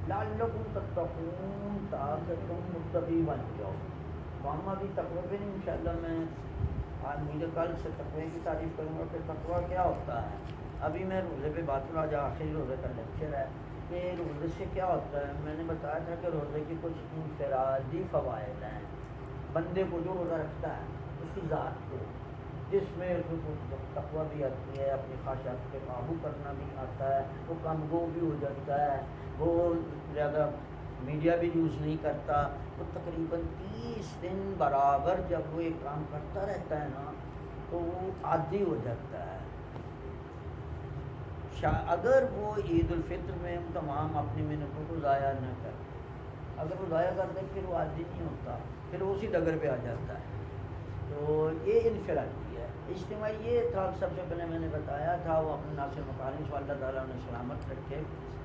لعلکم تتقون، تاکہ تم متقی بن جاؤ. تو ہم ابھی تقوی پہ نہیں، انشاءاللہ میں آج مجھے کل سے تقوی کی تعریف کروں گا کہ تقوی کیا ہوتا ہے. ابھی میں روزے پہ بات کروں، آج آخری روزے کا لیکچر ہے کہ روزے سے کیا ہوتا ہے. میں نے بتایا تھا کہ روزے کی کچھ انفرادی فوائد ہیں. بندے کو جو روزہ رکھتا ہے اس کی ذات کو، جس میں اس کو تقوی بھی آتی ہے، اپنی خواہشات پہ قابو کرنا بھی آتا ہے، وہ کم گو بھی ہو جاتا ہے، وہ زیادہ میڈیا بھی یوز نہیں کرتا. وہ تقریباً 30 دن برابر جب وہ ایک کام کرتا رہتا ہے نا تو وہ عادی ہو جاتا ہے. اگر وہ عید الفطر میں تمام اپنی محنتوں کو ضائع نہ کرتے، اگر وہ ضائع کر دے پھر وہ عادی نہیں ہوتا، پھر وہ اسی ڈگر پہ آ جاتا ہے. تو یہ انفرادی ہے. اجتماعی یہ تھا سب سے پہلے میں نے بتایا تھا، وہ اپنے ناصر مکارم سے اللہ تعالیٰ نے سلامت رکھے،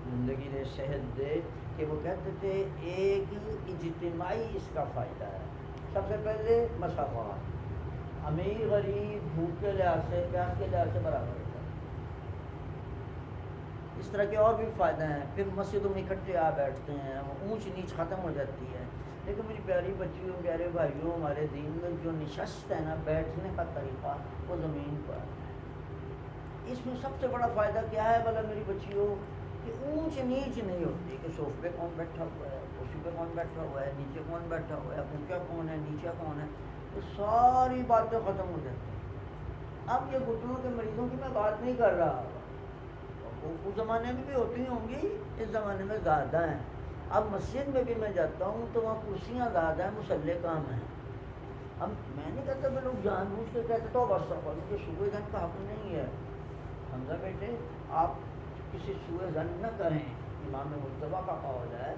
زندگی دے، صحت دے، کہ وہ کہتے تھے ایک اجتماعی اس کا فائدہ ہے. سب سے پہلے مساوات، امیر غریب بھوک کے لحاظ سے، پیاس کے لحاظ سے برابر ہوتا ہے. اس طرح کے اور بھی فائدے ہیں. پھر مسجدوں میں اکٹھے آ بیٹھتے ہیں، وہ اونچ نیچ ختم ہو جاتی ہے. لیکن میری پیاری بچیوں، پیارے بھائیوں، ہمارے دین میں جو نشست ہے نا، بیٹھنے کا طریقہ، وہ زمین پر ہے. اس میں سب سے بڑا فائدہ کیا ہے بھلا میری بچیوں، کہ اونچ نیچ نہیں ہوتی کہ صوفے پہ کون بیٹھا ہوا ہے، کرسی پہ کون بیٹھا ہوا ہے، نیچے کون بیٹھا ہوا ہے، اونچا کون ہے، نیچا کون ہے. تو ساری باتیں ختم ہو جاتی ہیں. اب یہ گھٹنوں کے مریضوں کی میں بات نہیں کر رہا، اس زمانے میں بھی ہوتی ہوں گی، اس زمانے میں زیادہ ہیں. اب مسجد میں بھی میں جاتا ہوں تو وہاں کرسیاں زیادہ ہیں، مصلی کم ہیں. اب میں نہیں کہتا کہ لوگ جان بوجھ کے کہتے تو بس کہ سوئے زن کا حق نہیں ہے. حمزہ بیٹے، آپ کسی سوئے زن نہ کریں. امام مجتبیٰ کا قول ہے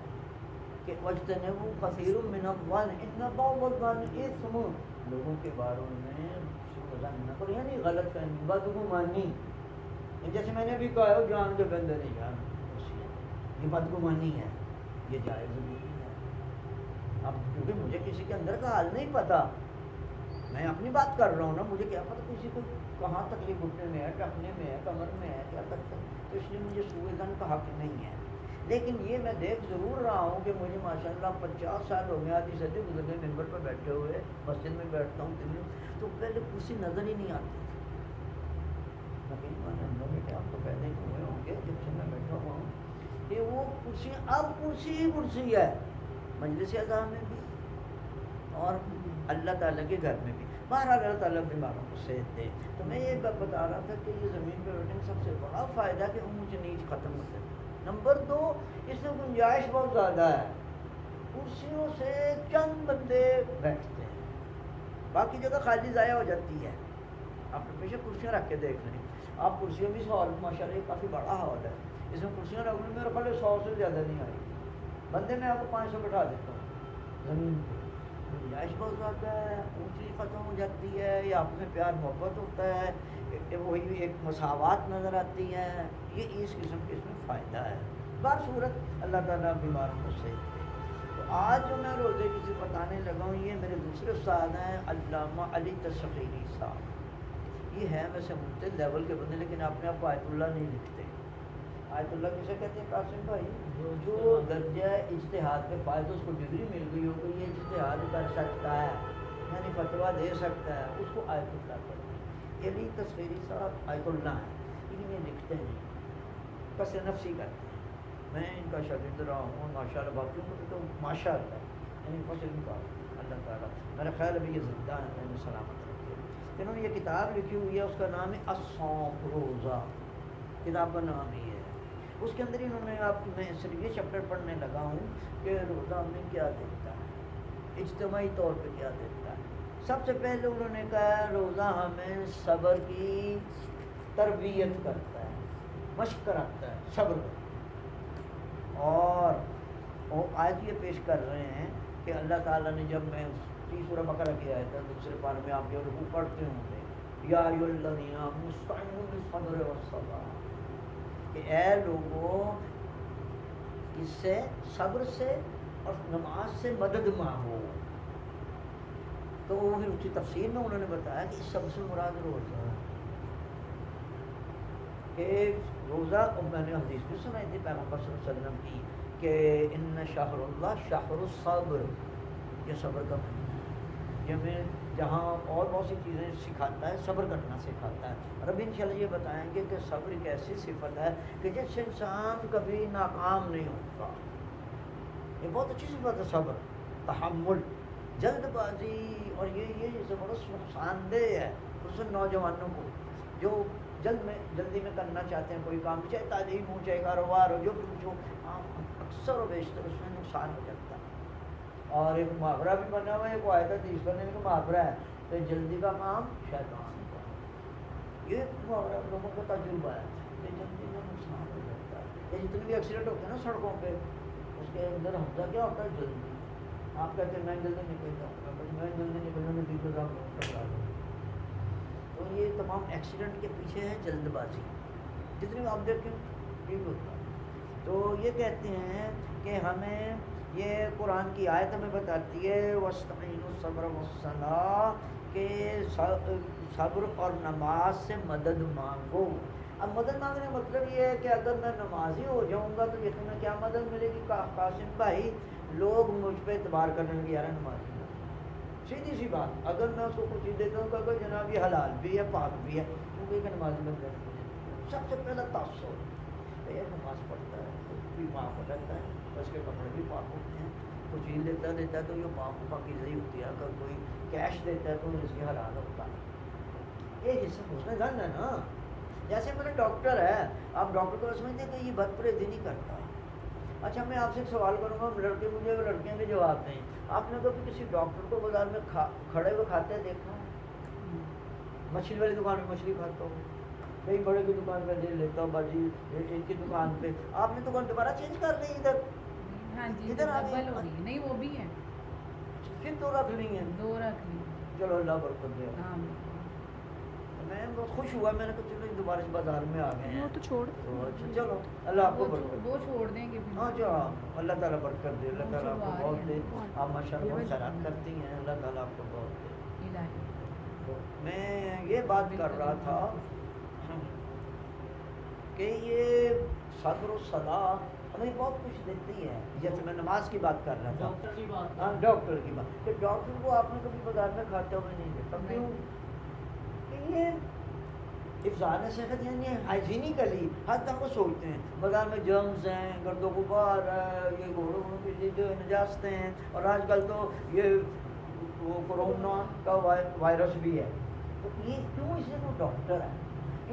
کہ وَاجْتَنِبُوا كَثِيرٌ مِّنَ الظَّنِّ إِنَّ بَعْضَ الظَّنِّ إِثْمٌ. لوگوں کے باروں میں سوء ظن نہ کرو، یعنی غلط فہمی، بدگمانی. جیسے میں نے بھی کہا ہے جان کے بندے نہیں جان، یہ بدگمانی ہے، یہ جائز نہیں ہے. اب کیونکہ مجھے کسی کے اندر کا حال نہیں پتا، میں اپنی بات کر رہا ہوں نا، مجھے کیا پتا کسی کو کہاں تکلیف گھٹنے میں ہے، ٹخنے میں ہے، کمر میں ہے، کیا تک. تو اس لیے مجھے سوء ظن کا حق نہیں ہے. لیکن یہ میں دیکھ ضرور رہا ہوں کہ مجھے ماشاءاللہ 50 سال ہو گئے، آدھی صدی گزر گئے ممبر پر بیٹھے ہوئے، مسجد میں بیٹھتا ہوں تو پہلے کرسی نظر ہی نہیں آتی. آپ تو پہلے ہی ہوئے ہوں گے جب سے میں بیٹھا ہوا ہوں کہ وہ کرسی اب کرسی ہی کرسی ہے، مجلس اعضاء میں بھی اور اللہ تعالیٰ کے گھر میں بھی. بہرحال اللہ تعالیٰ بیماروں کو صحت دے. تو میں یہ بتا رہا تھا کہ یہ زمین پہ بیٹھنے کا سب سے بڑا فائدہ کہ اونچ نیچ ختم ہو جائے. نمبر 2، اس میں گنجائش بہت زیادہ ہے. کرسیوں سے چند بندے بیٹھتے ہیں، باقی جگہ خالی ضائع ہو جاتی ہے. آپ نے پیچھے کرسیاں رکھ کے دیکھ لیں. آپ کرسیوں بھی ہال ماشاء اللہ کافی بڑا ہال ہے، اس میں کرسیاں رکھ لیں، میرے خیال 100 سے زیادہ نہیں آئی. بندے میں آپ کو 500 بٹھا دیتا ہوں. زمین پہ گنجائش بہت زیادہ ہے، اونچی ختم ہو جاتی ہے، یا آپ میں پیار محبت ہوتا ہے، وہی ایک مساوات نظر آتی ہے. یہ اس قسم کے اس میں فائدہ ہے. بار صورت اللہ تعالیٰ بیماروں کو صحت دے. تو آج جو میں روزے کی بتانے لگا ہوں، یہ میرے دوسرے استاد ہیں علامہ علی تصغیری صاحب. یہ ہے ویسے مختلف لیول کے بندے، لیکن اپنے آپ کو آیت اللہ نہیں لکھتے. آیت اللہ کسے کہتے ہیں قاسم بھائی؟ جو درجہ اجتہاد پہ فائدہ اس کو ڈگری مل گئی ہو کہ یہ اجتہاد کر سکتا ہے، یعنی فتویٰ دے سکتا ہے، اس کو آیت اللہ کہتے ہیں. علی تصغیری صاحب آیت اللہ ہیں، لیکن یہ لکھتے نہیں، کس نفسی کرتے ہیں. میں ان کا شاگرد رہا ہوں ماشاء اللہ، باقیوں کو تو ماشاء اللہ، یعنی بس ان کا اللہ تعالیٰ میرا خیال ابھی یہ زندہ ہے، میں نے سلامت رکھے. انہوں نے یہ کتاب لکھی ہوئی ہے، اس کا نام ہے الصوم، روزہ. کتاب کا نام ہی ہے. اس کے اندر انہوں نے میں صرف یہ چیپٹر پڑھنے لگا ہوں کہ روزہ ہمیں کیا دیتا ہے، اجتماعی طور پہ کیا دیتا ہے. سب سے پہلے انہوں نے کہا روزہ ہمیں صبر کی تربیت کرتا ہے، مشق کراتا ہے صبر کا. اور وہ آیت یہ پیش کر رہے ہیں کہ اللہ تعالیٰ نے جب میں سورہ بقرہ کی آیت ہے، دوسرے پارے میں آپ جب رکوع پڑھتے ہوں گے، یا ایھا الذین آمنوا استعینوا بالصبر والصلاۃ، کہ اے لوگوں اس سے صبر سے اور نماز سے مدد مانگو. تو وہ پھر اس کی تفسیر میں انہوں نے بتایا کہ اس سب سے مراد روزہ ہے. کہ روزہ، میں نے حدیث بھی سنائی تھی پیغمبر صلی اللہ علیہ وسلم کی کہ ان شہر اللہ شہر الصبر، یہ صبر کا مہینہ ہے، یہ میں جہاں اور بہت سی چیزیں سکھاتا ہے، صبر کرنا سکھاتا ہے. اور اب انشاءاللہ یہ بتائیں گے کہ صبر ایک ایسی صفت ہے کہ جس سے انسان کبھی ناکام نہیں ہوتا. یہ بہت اچھی صفت ہے صبر، تحمل. جلد بازی اور یہ زبردست نقصان دہ ہے، خصوصاً نوجوانوں کو جو جلدی میں کرنا چاہتے ہیں کوئی کام، چاہے تعلیم ہو چاہے کاروبار ہو، جو بھی کچھ ہو، اکثر و بیشتر اس میں نقصان ہو جاتا ہے. اور ایک محاورہ بھی بنا ہوا ہے، ایک آیت حدیث بننے کا محاورہ ہے کہ جلدی کا کام شیطان کا. یہ محاورہ لوگوں کا تجربہ ہے کہ جلدی میں نقصان ہو جاتا ہے. یہ جتنے بھی ایکسیڈنٹ ہوتے ہیں نا سڑکوں پہ، اس کے اندر حمزہ کیا ہوتا ہے؟ جلدی. آپ کہتے ہیں میں جلدی نکلتا ہوں، میں جلدی نکلنے میں دیکھو ٹکرا دوں. تو یہ تمام ایکسیڈنٹ کے پیچھے ہے جلد بازی. جتنے بھی آپ دیکھیں ٹھیک ہوتا ہے. تو یہ کہتے ہیں کہ ہمیں یہ قرآن کی آیت ہمیں بتاتی ہے وَاسْتَعِينُوا الصَّبْرَ وَالصَّلَاةِ کہ صبر اور نماز سے مدد مانگو. اب مدد مانگنے کا مطلب یہ ہے کہ اگر میں نمازی ہو جاؤں گا تو یقیناً کیا مدد ملے گی؟ قاسم بھائی لوگ مجھ پہ اعتبار کرنے لگے، یار نمازی ہے. سیدھی سی بات، اگر میں اس کو کچھ چیز دیتا ہوں کہ اگر جناب یہ حلال بھی ہے پاک بھی ہے، کیونکہ ایک نمازی بن جائے. سب سے پہلا تاثر یہ نماز پڑھتا ہے، خود بھی پاک ہو جاتا ہے، اس کے کپڑے بھی پاک ہوتے ہیں. کوئی چیز دیتا ہے تو یہ پاکیزگی ہوتی ہے. اگر کوئی کیش دیتا ہے تو اس کی حلال ہوتا ہے. یہ حصہ اس میں ظن ہے نا. جیسے میرا ڈاکٹر ہے، آپ ڈاکٹر کو سمجھتے ہیں کہ یہ بد پریزی نہیں کرتا. اچھا میں آپ سے ایک سوال کروں گا، لڑکے مجھے لڑکیاں کے جواب دیں. آپ نے کبھی کسی ڈاکٹر کو بازار میں کھڑے ہوئے کھاتے دیکھا؟ مچھلی والی دکان میں مچھلی کھاتا ہوں، کئی بڑے کی دکان پہ دے لیتا ہوں باجی ان کی دکان پہ. آپ نے دکان دوبارہ چینج کر لی ادھر؟ ہاں جی ادھر آ ڈبل ہو گئی گئی. نہیں وہ بھی ہے، پھر دو رکھ لی ہیں. دو رکھ لی. چلو اللہ برکت دے. ہاں میں بہت خوش ہوا، میں نے کہا چلو دوبارہ سے بازار میں آ گئے ہیں. وہ تو چھوڑ تو اچھا چلو اللہ آپ کو برکت. وہ چھوڑ دیں گے. ہاں جو اللہ تعالیٰ برکت دے، اللہ تعالیٰ آپ کو بہت دے. آپ ماشاء اللہ بہت خیرات کرتی ہیں، اللہ تعالیٰ آپ کو بہت دے. میں یہ بات کر رہا تھا کہ یہ صبر و صلاح ہمیں بہت کچھ دیتی ہے. جیسے میں نماز کی بات کر رہا تھا، ڈاکٹر کی بات، کہ ڈاکٹر کو آپ نے کبھی بازار میں کھاتے ہوئے نہیں دیکھا. کیوں؟ کہ یہ افزان صحت یعنی ہائیجینیکلی ہر طرح کو سوچتے ہیں. بازار میں جرمز ہیں، گرد و غبار ہے، یہ گھوڑوں کی جو نجاستیں ہیں، اور آج کل تو یہ وہ کورونا کا وائرس بھی ہے. تو یہ کیوں؟ اس لیے وہ ڈاکٹر ہے.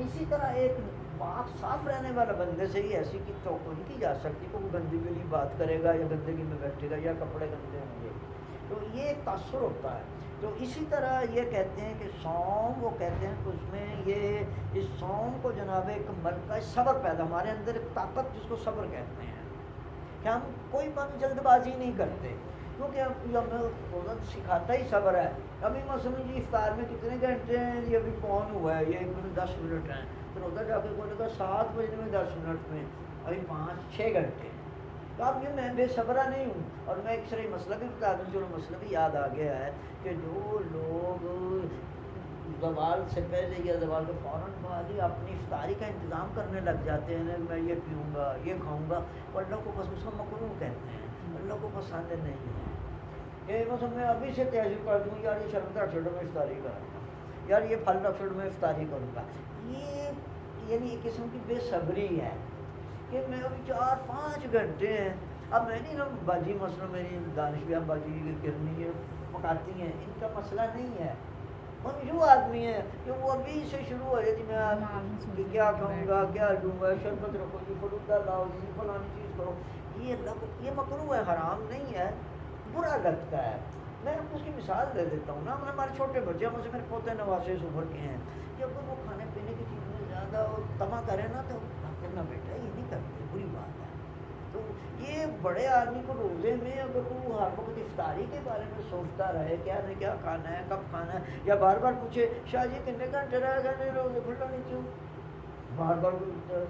اسی طرح ایک پاک صاف رہنے والا بندے سے ہی ایسی کی توقع نہیں کی جا سکتی کہ وہ گندگی کے لیے بات کرے گا یا گندگی میں بیٹھے گا یا کپڑے گندے ہوں گے. تو یہ ایک تاثر ہوتا ہے. تو اسی طرح یہ کہتے ہیں کہ سوم، وہ کہتے ہیں کہ اس میں یہ اس سوم کو جناب ایک ملکہ صبر پیدا، ہمارے اندر ایک طاقت جس کو صبر کہتے ہیں کہ ہم کوئی بات جلد بازی نہیں کرتے، کیونکہ ہمیں روزہ سکھاتا ہی صبر ہے. ابھی مثلاً جی افطار میں کتنے گھنٹے ہیں؟ یہ ابھی پون ہوا ہے، یہ 1 منٹ 10 منٹ ہیں. تو روزہ جا کے بولے گا 7 بجنے میں 10 منٹ میں، ابھی 5-6 گھنٹے ہیں. تو اب یہ میں بے صبرہ نہیں ہوں. اور میں ایک شرعی مسئلہ بھی بتا دوں، جو مسئلہ بھی یاد آ گیا ہے کہ جو لوگ زوال سے پہلے یا زوال کے فوراً بعد ہی اپنی افطاری کا انتظام کرنے لگ جاتے ہیں، میں یہ پیوں گا یہ کھاؤں گا، وہ اللہ کو بس اس کا مکروہ کہتے ہیں، اللہ کو پسند نہیں ہے. کہ مثلا میں ابھی سے تہذیب کر دوں، یار یہ شربت رکھ چھوڑو میں افطاری کروں گا، یار یہ پھل رکھ چھوڑو میں افطاری کروں گا. یہ یعنی ایک قسم کی بے صبری ہے کہ میں ابھی 4-5 گھنٹے ہیں. اب میں نہیں نا باجی، مثلا میری دانش بھی باجی کرنی ہے پکاتی ہیں، ان کا مسئلہ نہیں ہے. ہم یوں آدمی ہیں کہ وہ ابھی سے شروع ہو جاتی میں کہ کیا کھاؤں گا کیا لوں گا، شربت رکھو جی، فلودا لاؤ جی، فلانی چیز کرو. یہ اللہ کو یہ مکروہ ہے، حرام نہیں ہے، برا لگتا ہے. میں آپ کو اس کی مثال دے دیتا ہوں نا. ہمارے چھوٹے بچے ہم سے میرے پوتے نواسے اس عمر کے ہیں کہ اگر وہ کھانے پینے کی چیز میں زیادہ تما کرے نا تو کرنا بیٹا یہ نہیں کرتے، بری بات ہے. تو یہ بڑے آدمی کو روزے میں اگر وہ ہر وقت افطاری کے بارے میں سوچتا رہے کیا نہیں کیا کھانا ہے کب کھانا ہے، یا بار بار پوچھے شاہ جی کتنے گھنٹے رہ گئے میرے روزے کھلا نہیں کیوں، بار بار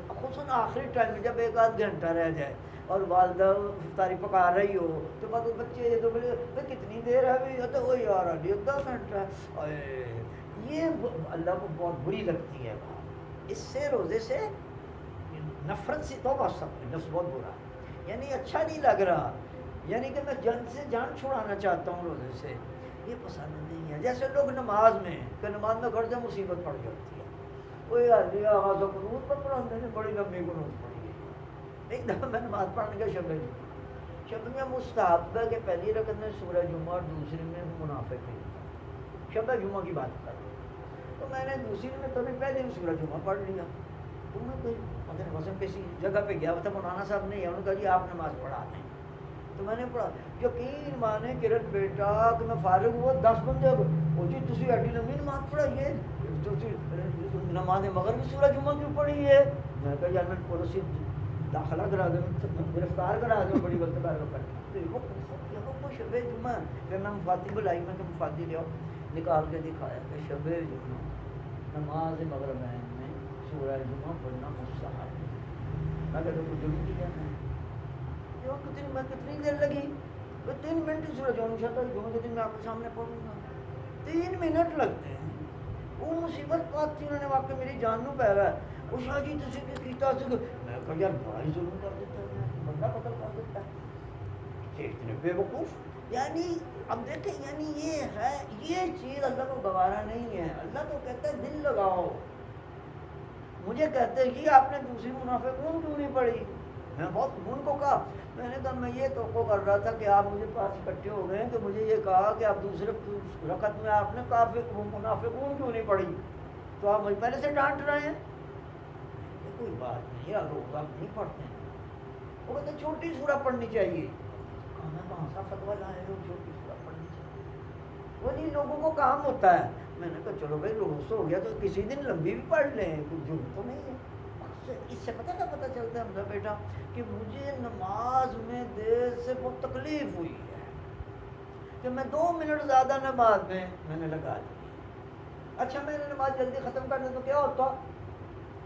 خصوصاً آخری ٹائم میں جب 1-8 گھنٹہ رہ جائے اور والدہ افطاری پکا رہی ہو تو بعد بچے یہ تو بولے کتنی دیر ہے ابھی، تو وہ یار ابھی 10 گھنٹہ ہے. یہ اللہ کو بہت بری لگتی ہے بات. اس سے روزے سے نفرت سے توبہ سب نفس بہت برا ہے. یعنی اچھا نہیں لگ رہا، یعنی کہ میں جان سے جان چھڑانا چاہتا ہوں روزے سے، یہ پسند نہیں ہے۔ جیسے لوگ نماز میں کہ نماز میں کھڑتے مصیبت پڑ جاتی ہے، کوئی آدمی آواز و قنوت پر پڑھاتے ہیں، بڑی لمبی قنوت پڑھی ہے۔ ایک دفعہ میں نماز پڑھنے کا شب میں مستحب ہے کہ پہلی رکعت میں سورہ جمعہ اور دوسری میں منافق ہے، شب جمعہ کی بات کر رہا ہوں، تو میں نے دوسری میں کبھی پہلے بھی سورہ جمعہ پڑھ لیا، تو میں کوئی اگر وزن کسی جگہ پہ گیا تھا، مولانا صاحب نے انہوں نے کہا جی آپ نماز پڑھا دیں، تو میں نے پڑھا، یقین مانے کرن بیٹا کہ میں فارغ ہوا 10 بندے وہ جی تسی ایڈی لمبی نماز پڑھائیے، نماز مغرب بھی سورہ جمعہ کیوں پڑھی ہے؟ میں کہا یار میں پولیس داخلہ کرا دوں، گرفتار کرا دوں، بڑی غلط بات کرتا وہ شب جمعہ۔ پھر میں مفادی بلائی، میں کہ مفادی لے آؤ، نکال کے دکھایا کہ شب جمعہ نماز مغرب میں سورہ جمعہ پڑھنا مستحب ہے۔ میں کہتا ہوں جرم کیا میں کتنی دیر لگی؟ 3 منٹ سورہ جمعہ کے دن میں آپ کے سامنے پڑھوں گا، 3 منٹ لگتے ہیں۔ وہ مصیبت بات تھی، انہوں نے واقعی میری جان نو پہ رہا ہے، وہ شاہ جی تسی کی کیتا سے میں کہا یار بڑا ہی ظلم کر دیتا ہے، بندہ قتل کر دیتا ہے، اتنے بے وقوف۔ یعنی اب دیکھیں، یعنی یہ ہے، یہ چیز اللہ کو گوارا نہیں ہے۔ اللہ تو کہتا ہے دل لگاؤ، مجھے کہتے ہیں کہ آپ نے دوسری منافقون کیوں نہیں پڑھی؟ میں بہت ان کو کہا، میں نے کہا میں یہ توقع کر رہا تھا کہ آپ مجھے پاس اکٹھے ہو گئے ہیں تو مجھے یہ کہا کہ آپ دوسرے رکعت میں آپ نے منافقون کیوں نہیں پڑھی، تو آپ مجھے پہلے سے ڈانٹ رہے ہیں۔ یہ کوئی بات نہیں، اگر لوگ آپ نہیں پڑھتے ہیں وہ کہتے چھوٹی سورہ پڑھنی چاہیے، میں کہاں سا فتویٰ لائے ہو چھوٹی سورہ پڑھنی چاہیے؟ وہ نہیں، لوگوں کو کام ہوتا ہے۔ میں نے کہا چلو بھائی روز ہو گیا تو کسی دن لمبی بھی پڑھ لیں، کچھ جرم تو نہیں ہے۔ اس سے پتہ چلتا ہے حمزہ بیٹا کہ مجھے نماز میں دیر سے بہت تکلیف ہوئی ہے کہ میں 2 منٹ زیادہ نماز میں نے لگا دی۔ اچھا میں نے نماز جلدی ختم کر دیں تو کیا ہوتا؟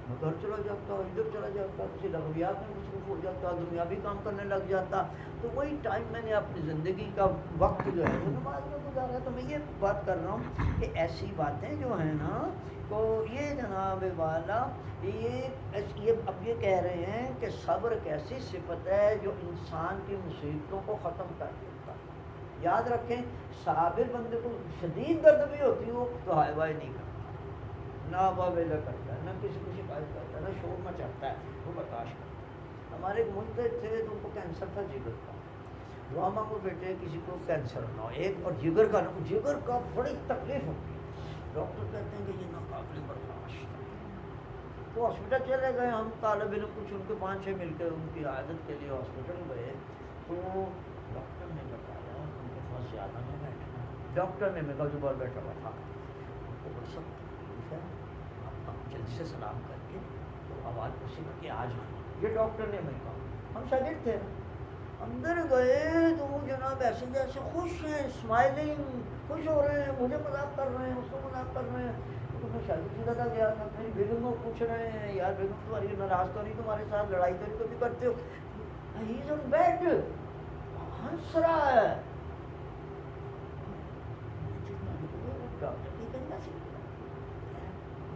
میں گھر چلا جاتا، ادھر چلا جاتا، کسی لغویات میں مصروف ہو جاتا، دنیاوی کام کرنے لگ جاتا، تو وہی ٹائم میں نے اپنی زندگی کا وقت جو ہے وہ نماز میں گزارا۔ تو میں یہ بات کر رہا ہوں کہ ایسی باتیں جو ہیں نا، تو یہ جناب والا یہ اب یہ کہہ رہے ہیں کہ صبر ایک ایسی صفت ہے جو انسان کی مصیبتوں کو ختم کر دیتا ہے۔ یاد رکھیں، صابر بندے کو شدید درد بھی ہوتی ہو تو ہائے وائے نہیں کرتا، نہ واویلا کرتا ہے، نہ کسی کو شکایت کرتا ہے، نہ شور مچاتا ہے، وہ برداشت کرتا ہے۔ ہمارے ایک ملک تھے تو ان کو کینسر تھا جگر کا، دعا مانگو بیٹے کسی کو کینسر نہ ہو، ایک اور جگر کا بڑی تکلیف ہوتی ہے، ڈاکٹر کہتے ہیں کہ یہ ناقابل برداشت ہے۔ تو ہاسپٹل چلے گئے ہم طالب علم، کچھ ان کے 5-6 مل کے ان کی عادت کے لیے ہاسپٹل گئے، تو ڈاکٹر نے بتایا ان کے پاس زیادہ نہ بیٹھنا، ڈاکٹر نے میرا جو بار بیٹھا ہوا تھا ان کو بڑی سخت تکلیف ہے، آپ جلدی سے سلام کر کے تو آواز اسی کر کے آ جانا، یہ ڈاکٹر نے میں کہا۔ ہم شاگرد تھے، اندر گئے تو وہ جناب ایسے جیسے خوش ہیں، اسمائلنگ، خوش ہو رہے ہیں، مجھے مذاق کر رہے ہیں، اس کو مذاق کر رہے ہیں۔ تو میں شادی شدہ تھا گیا تھا، میری بیگم کو پوچھ رہے ہیں یار بیگم تمہاری ناراض تو نہیں، تمہارے ساتھ لڑائی تو نہیں کبھی کرتے ہو؟ ہی از آن بیڈ، ہنس رہا ہے۔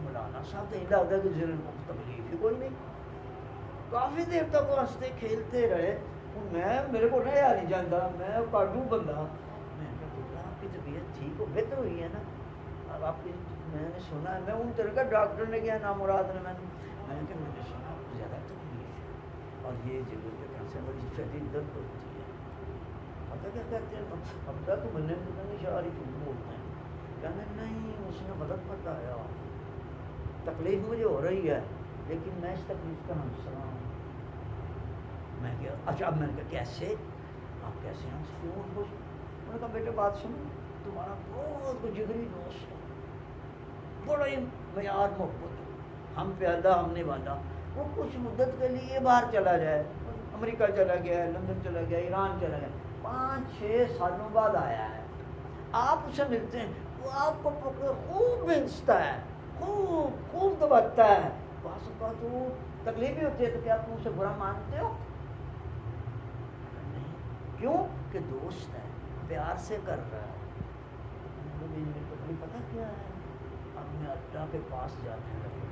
مولانا صاحب تو ایسا ہوتا ہے کہ ذہن کو تکلیف ہی کوئی نہیں، کافی دیر تک وہ ہنستے کھیلتے رہے، میرے کو رہا نہیں جاتا، میں کاٹوں بندہ، میں نے کہا آپ کی طبیعت ٹھیک ہو بہتر ہوئی ہے نا؟ اب آپ کی میں نے سنا ہے، میں ان طرح کا ڈاکٹر نے کیا نامراد نے، میں نے کہا میں نے سنا زیادہ تکلیف ہے اور یہ جگر کے کینسر بڑی شدید درد ہوتی ہے، پتہ کیا کہتے ہیں اب تک تو بننے پتہ نہیں شاعری کیوں بولتے ہیں، کہنے نہیں اس نے غلط بتایا، تکلیف مجھے ہو رہی ہے لیکن میں اس تکلیف کا ہنس رہا ہوں۔ میں کہا اچھا، اب میں نے کہا کیسے آپ کیسے ہنس کیوں خوش؟ میں نے کہا بیٹے بات سنو، تمہارا بہت کوئی جگری دوست ہے، بڑا ہی معیار محبت، ہم پہ اللہ ہم نے باندھا، وہ کچھ مدت کے لیے باہر چلا جائے، امریکہ چلا گیا ہے، لندن چلا گیا، ایران چلا گیا، 5-6 سالوں بعد آیا ہے، آپ اسے ملتے ہیں، وہ آپ کو پکڑ خوب بھینستا ہے، خوب دباتا ہے، بعض اوقات وہ تکلیف بھی ہوتی ہے، تو کیا تم اسے برا مانتے ہو؟ نہیں، کیوں کہ دوست ہے، پیار سے کر رہا ہے۔ مجھے پتہ کیا ہے، اب میں اللہ کے پاس جانے لگے،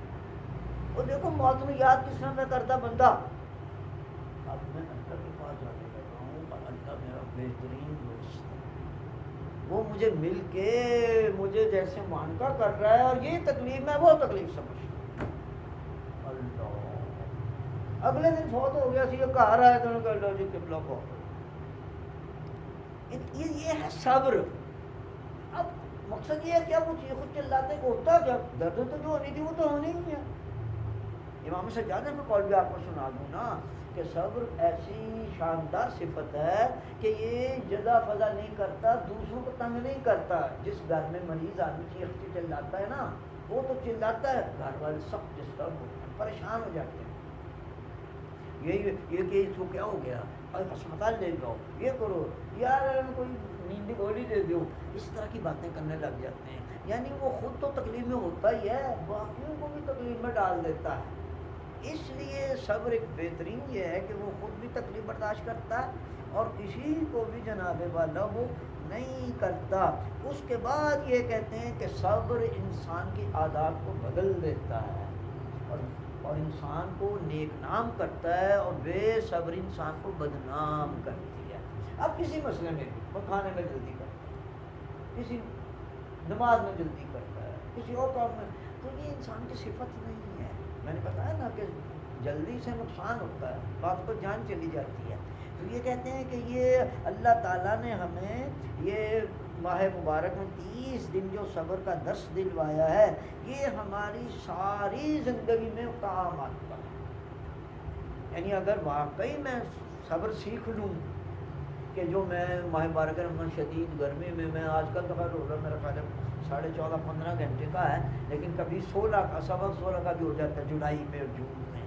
اور دیکھو موت میں یاد کس طرح میں کرتا بندہ، اب میں اللہ کے پاس جانے لگا ہوں اور اللہ میرا بہترین دوست ہے، وہ مجھے مل کے مجھے جیسے معانقہ کر رہا ہے اور یہ تکلیف میں وہ تکلیف سمجھتا ہوں۔ اللہ اگلے دن فوت ہو گیا سی، یہ کہا رہا ہے تو نے کہا اللہ جی قبلہ فوت ہو گیا۔ یہ ہے صبر۔ اب مقصد یہ ہے کہ اب وہ چیخ چلاتے کو ہوتا کیا، درد تو جو ہونی تھی وہ تو ہونی ہی ہے۔ امام سجادہ میں قول بھی آپ کو سنا دوں نا کہ صبر ایسی شاندار صفت ہے کہ یہ جزا فضا نہیں کرتا، دوسروں کو تنگ نہیں کرتا۔ جس گھر میں مریض آدمی چیخ کے چلاتا ہے نا، وہ تو چلاتا ہے، گھر والے سب ڈسٹرب ہوتے ہیں، پریشان ہو جاتے ہیں۔ یہ کہ اس کو کیا ہو گیا، اسپتال لے جاؤ، یہ کرو، یار کوئی نیند کی گولی دے دو، اس طرح کی باتیں کرنے لگ جاتے ہیں۔ یعنی وہ خود تو تکلیف میں ہوتا ہی ہے، باقیوں کو بھی تکلیف میں ڈال دیتا ہے۔ اس لیے صبر ایک بہترین یہ ہے کہ وہ خود بھی تکلیف برداشت کرتا ہے اور کسی کو بھی جناب والا وہ نہیں کرتا۔ اس کے بعد یہ کہتے ہیں کہ صبر انسان کی عادات کو بدل دیتا ہے اور انسان کو نیک نام کرتا ہے، اور بے صبر انسان کو بدنام کرتی ہے۔ اب کسی مسئلے میں بھی وہ کھانے میں جلدی کرتا ہے، کسی نماز میں جلدی کرتا ہے، کسی اور کام میں، تو یہ انسان کی صفت نہیں ہے۔ میں نے بتایا نا کہ جلدی سے نقصان ہوتا ہے، بات کو جان چلی جاتی ہے۔ تو یہ کہتے ہیں کہ یہ اللہ تعالیٰ نے ہمیں یہ ماہ مبارک میں 30 دن جو صبر کا درس دلوایا ہے، یہ ہماری ساری زندگی میں کام آتا ہے۔ یعنی اگر واقعی میں صبر سیکھ لوں کہ جو میں ماہ مبارک میں شدید گرمی میں آج کل تو خیر روزہ میرا خیال ہے 14.5-15 گھنٹے کا ہے، لیکن کبھی 16 کا، سوا 16 کا بھی ہو جاتا ہے جولائی میں اور جون میں،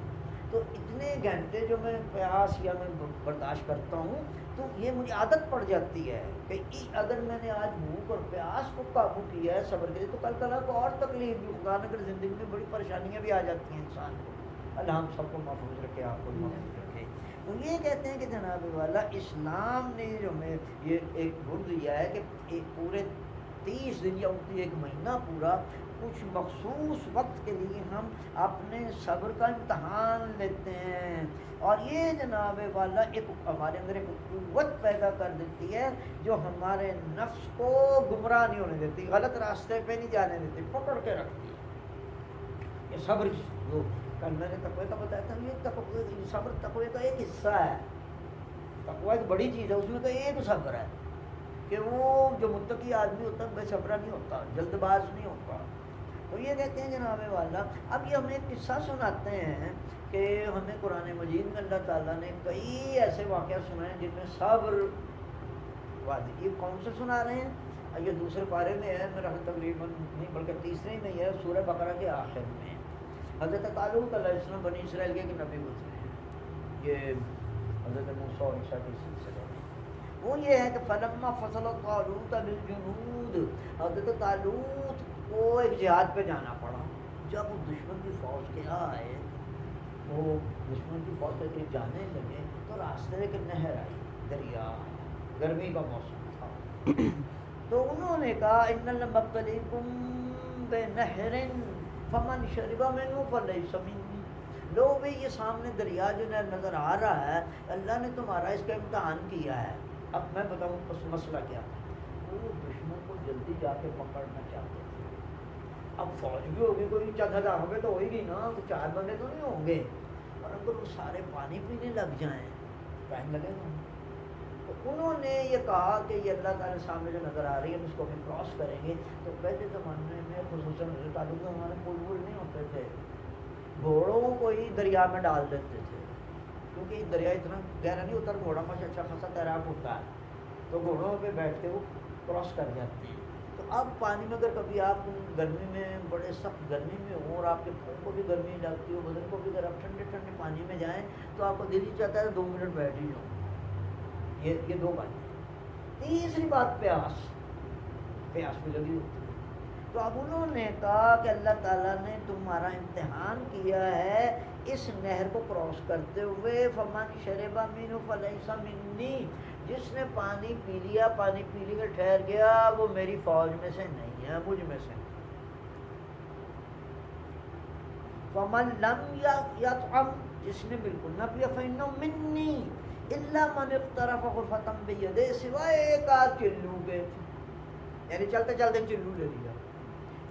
تو اتنے گھنٹے جو میں پیاس یا میں برداشت کرتا ہوں، تو یہ مجھے عادت پڑ جاتی ہے کہ اگر میں نے آج بھوک اور پیاس کو قابو کیا ہے صبر کے لیے، تو کل کل کو اور تکلیف بھی، خدا نہ کرے زندگی میں بڑی پریشانیاں بھی آ جاتی ہیں انسان کو۔ اللہ ہم سب کو محفوظ رکھے، آپ کو محفوظ رکھے۔ تو یہ کہتے ہیں کہ جناب والا اسلام نے جو ہمیں یہ ایک گن دیا ہے کہ ایک پورے 30 دن یا ایک مہینہ پورا کچھ مخصوص وقت کے لیے ہم اپنے صبر کا امتحان لیتے ہیں، اور یہ جناب والا ایک ہمارے اندر ایک قوت پیدا کر دیتی ہے جو ہمارے نفس کو گمراہ نہیں ہونے دیتی، غلط راستے پہ نہیں جانے دیتی، پکڑ کے رکھتی ہے۔ یہ صبر جو کل میں نے تقوی کا بتایا تھا، یہ صبر تقوی کا ایک حصہ ہے۔ تقوی ایک بڑی چیز ہے، اس میں تو ایک صبر ہے کہ وہ جو متقی آدمی ہوتا ہے بے صبرا نہیں ہوتا، جلد باز نہیں ہوتا۔ تو یہ کہتے ہیں جناب والا، اب یہ ہمیں ایک قصہ سناتے ہیں کہ ہمیں قرآن مجید میں اللہ تعالیٰ نے کئی ایسے واقعات سنائے جن میں صبر واضح۔ یہ کون سے سنا رہے ہیں؟ یہ دوسرے پارے میں ہے، میرا تقریباً نہیں بلکہ تیسرے میں ہے، سورہ بقرہ کے آخر میں۔ حضرت طالوت علیہ السلام بنی اسرائیل کے نبی گزرے ہیں، یہ حضرت موسیٰ اور عیسیٰ کے سلسلے میں۔ وہ یہ ہے کہ فلما فصل طالوت بالجنود، حضرت طالوت کو ایک جہاد پہ جانا پڑا۔ جب وہ دشمن کی فوج کے آئے، وہ دشمن کی فوج کے جانے لگے تو راستے میں ایک نہر آئی، دریا، گرمی کا موسم تھا، تو انہوں نے کہا ان لنبتلیکم بنہر فمن شرب منہ فلیس منی، لو بھی یہ سامنے دریا جو نظر آ رہا ہے، اللہ نے تمہارا اس کا امتحان کیا ہے۔ اب میں بتاؤں اس مسئلہ کیا تھا، وہ دشمن کو جلدی جا کے پکڑنا چاہتے تھے۔ اب فوج بھی ہوگی، کوئی 4,000 ہو گئے تو ہوئے گی نا، تو 4 بندے تو نہیں ہوں گے، اور اگر وہ سارے پانی پینے لگ جائیں ٹائم لگے گا۔ تو انہوں نے یہ کہا کہ یہ اللہ تعالیٰ سامنے جو نظر آ رہی ہے اس کو ہم کراس کریں گے۔ تو پہلے زمانے میں خصوصاً تعلق ہمارے پل نہیں ہوتے تھے، گھوڑوں کو ہی دریا میں ڈال دیتے تھے، کیونکہ دریا اتنا گہرا نہیں ہوتا، گھوڑا ماشاء اچھا خاصا تیراک ہوتا ہے، تو گھوڑوں پہ بیٹھ کے وہ کراس کر جاتے ہیں۔ تو اب پانی میں اگر کبھی آپ گرمی میں بڑے سخت گرمی میں ہوں اور آپ کے پاؤں کو بھی گرمی لگتی ہو، بدن کو بھی، اگر آپ ٹھنڈے ٹھنڈے پانی میں جائیں تو آپ کو دل ہی چاہتا ہے 2 منٹ بیٹھ ہی جاؤں۔ یہ 2 باتیں۔ تیسری بات پیاس بھی لگی ہوتی ہے۔ تو اب انہوں نے کہا کہ اللہ تعالیٰ نے تمہارا امتحان کیا ہے اس نہر کو کراس کرتے ہوئے، فمن شرب منہ فلیس منی، جس نے پانی پی لیا ٹھہر گیا، وہ میری فوج میں سے نہیں ہے، مجھ میں سے۔ فمن لم یطعم جس نے بالکل نہ پیا فإنه منی الا من اقترف غرفة بیدہ، سوائے ایک آدھ چلو کے، یعنی چلتے چلتے چلو لے لیا،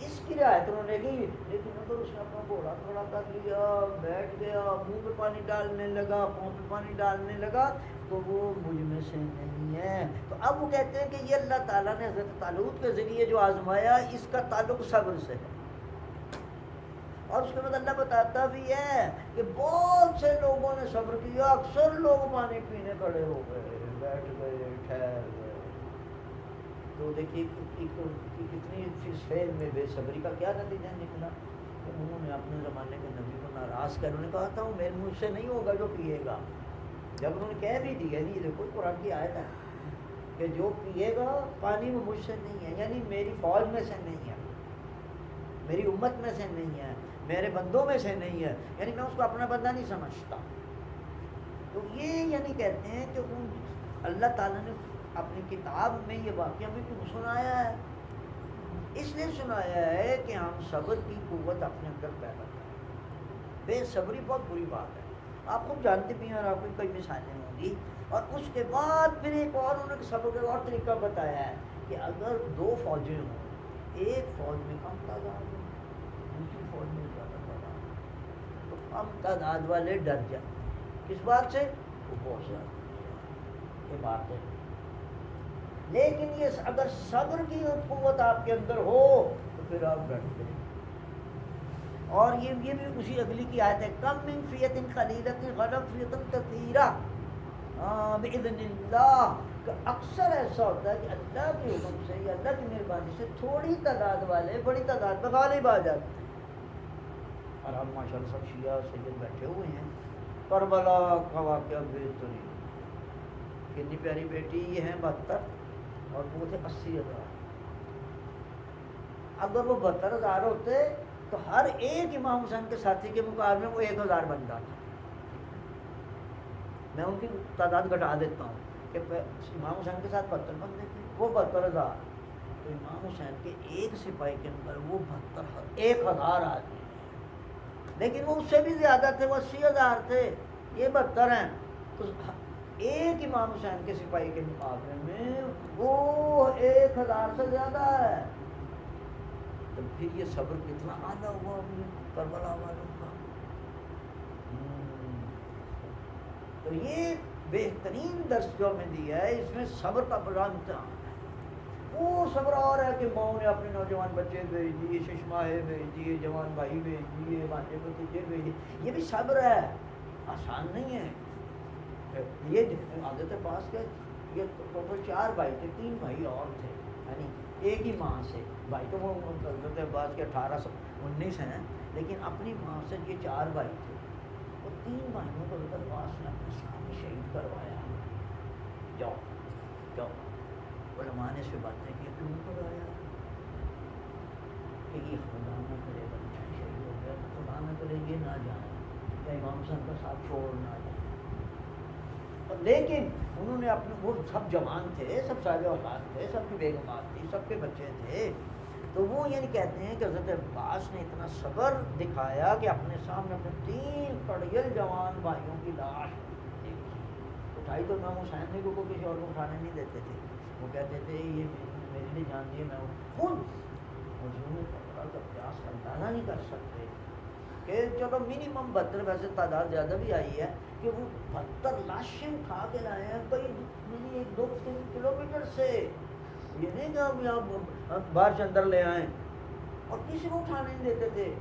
اس کی رعایت انہوں نے کی، لیکن اگر اس نے اپنا گھوڑا کھڑا کر لیا، بیٹھ گیا، منہ پہ پانی ڈالنے لگا، پاؤں پہ پانی ڈالنے لگا، تو وہ مجھ میں سے نہیں ہے۔ تو اب وہ کہتے ہیں کہ یہ اللہ تعالیٰ نے حضرت طالوت کے ذریعے جو آزمایا، اس کا تعلق صبر سے ہے۔ اور اس کے بعد اللہ بتاتا بھی ہے کہ بہت سے لوگوں نے صبر کیا، اکثر لوگ پانی پینے کھڑے ہو گئے، بیٹھ گئے، ٹھہر گئے۔ تو دیکھیے کتنی اس فعل میں بے صبری کا کیا نتیجہ نکلا کہ انہوں نے اپنے زمانے کے نبی کو ناراض کر، انہوں نے کہا تھا میرے مجھ سے نہیں ہوگا جو پیے گا، جب انہوں نے کہہ بھی دیا، نہیں دیکھو قرآن کی آیت ہے کہ جو پیے گا پانی میں مجھ سے نہیں ہے، یعنی میری فوج میں سے نہیں ہے، میری امت میں سے نہیں ہے، میرے بندوں میں سے نہیں ہے، یعنی میں اس کو اپنا بندہ نہیں سمجھتا۔ تو یہ یعنی کہتے ہیں کہ اللہ تعالیٰ نے اپنی کتاب میں یہ واقعہ بھی کیوں سنایا ہے؟ اس لیے سنایا ہے کہ ہم صبر کی قوت اپنے اندر پیدا کریں۔ بے صبری بہت بری بات ہے، آپ خود جانتے بھی ہیں اور آپ کو کئی مثالیں ہوں گی۔ اور اس کے بعد پھر ایک اور انہوں نے صبر کا اور طریقہ بتایا ہے کہ اگر دو فوجیں ہوں، ایک فوج میں کم تعداد ہو، دوسری فوج میں زیادہ تعداد ہو، تو کم تعداد والے ڈر جائیں، کس بات سے؟ وہ بہت زیادہ یہ بات ہے۔ لیکن یہ اگر صبر کی قوت آپ کے اندر ہو تو پھر آپ ڈرتے ہیں۔ اور یہ بھی اسی اگلی کی آیت ہے، کم من فیۃ قلیلۃ غلبت فیۃ کثیرہ باذن اللہ، کہ اکثر ایسا ہوتا ہے کہ اللہ کے حکم سے یا اللہ کی مہربانی سے تھوڑی تعداد والے بڑی تعداد میں غالب آ جاتے ہیں۔ اور ہم ماشاءاللہ سب شیعہ سید بیٹھے ہوئے ہیں، کربلا کا واقعہ بہترین، کتنی پیاری بیٹی یہ ہیں 72 اور وہ تھے 80,000۔ اگر وہ 72,000 ہوتے تو ہر ایک امام حسین کے ساتھی کے مقابلے میں وہ 1,000 بنتا تھا۔ میں ان کی تعداد گھٹا دیتا ہوں کہ امام حسین کے ساتھ 72 بندے تھے، وہ 72,000، تو امام حسین کے ایک سپاہی کے اندر وہ 1,000 آدمی، لیکن وہ اس سے بھی زیادہ تھے، وہ 80,000 تھے، یہ 72 ہیں۔ تو ایک امام حسین کے سپاہی کے مقابلے میں وہ 1,000 سے زیادہ ہے۔ تو پھر یہ صبر کتنا اعلیٰ ہوا کربلا والوں کا۔ تو یہ بہترین درس جو ہمیں دیا ہے، اس میں صبر کا بڑا امتحان ہے۔ وہ صبر اور ہے کہ ماؤں نے اپنے نوجوان بچے بھیج دیے، ششماہے بھیج دیے، جوان بھائی بھیج دیے، بانجے بھتیجے بھیج دیے، یہ بھی صبر ہے، آسان نہیں ہے۔ یہ حضرت عباس کے یہ ٹوٹل 4 بھائی تھے، 3 بھائی اور تھے، یعنی ایک ہی ماں سے بھائی، تو وہ حضرت عباس کے 18-19 ہیں، لیکن اپنی ماں سے یہ 4 بھائی تھے۔ وہ 3 بھائیوں کو حضرت عباس نے اپنے سامنے شہید کروایا۔ جاؤ جاؤ، علماء نے اس پہ باتیں کی، کیوں کروایا؟ کہ یہ خدا نہ کرے بچہ شہید ہو گیا، خدا نہ کرے یہ نہ جائے، یا امام حسین کا ساتھ چھوڑ نہ جائے۔ لیکن انہوں نے اپنے، وہ سب جوان تھے، سب صاحب اولاد تھے، سب کی بیگمات تھی، سب کے بچے تھے، تو وہ یعنی کہتے ہیں کہ حضرت عباس نے اتنا صبر دکھایا کہ اپنے سامنے اپنے 3 پڑیل جوان بھائیوں کی لاش دیکھی، اٹھائی تو امام حسین نے کو کسی اور کو اٹھانے نہیں دیتے تھے، وہ کہتے تھے یہ میرے لیے جان دیے، میں خود مجھے پکڑا کا پیاس اندازہ نہیں کر سکتے کہ چلو منیمم 72، ویسے تعداد زیادہ بھی آئی ہے کہ وہ 72 لاشیں اٹھا کے لائے ہیں کئی 1-2 کلومیٹر سے، یہ نہیں کہ ہم یہاں باہر سے اندر لے آئیں، اور کسی کو اٹھانے نہیں دیتے تھے۔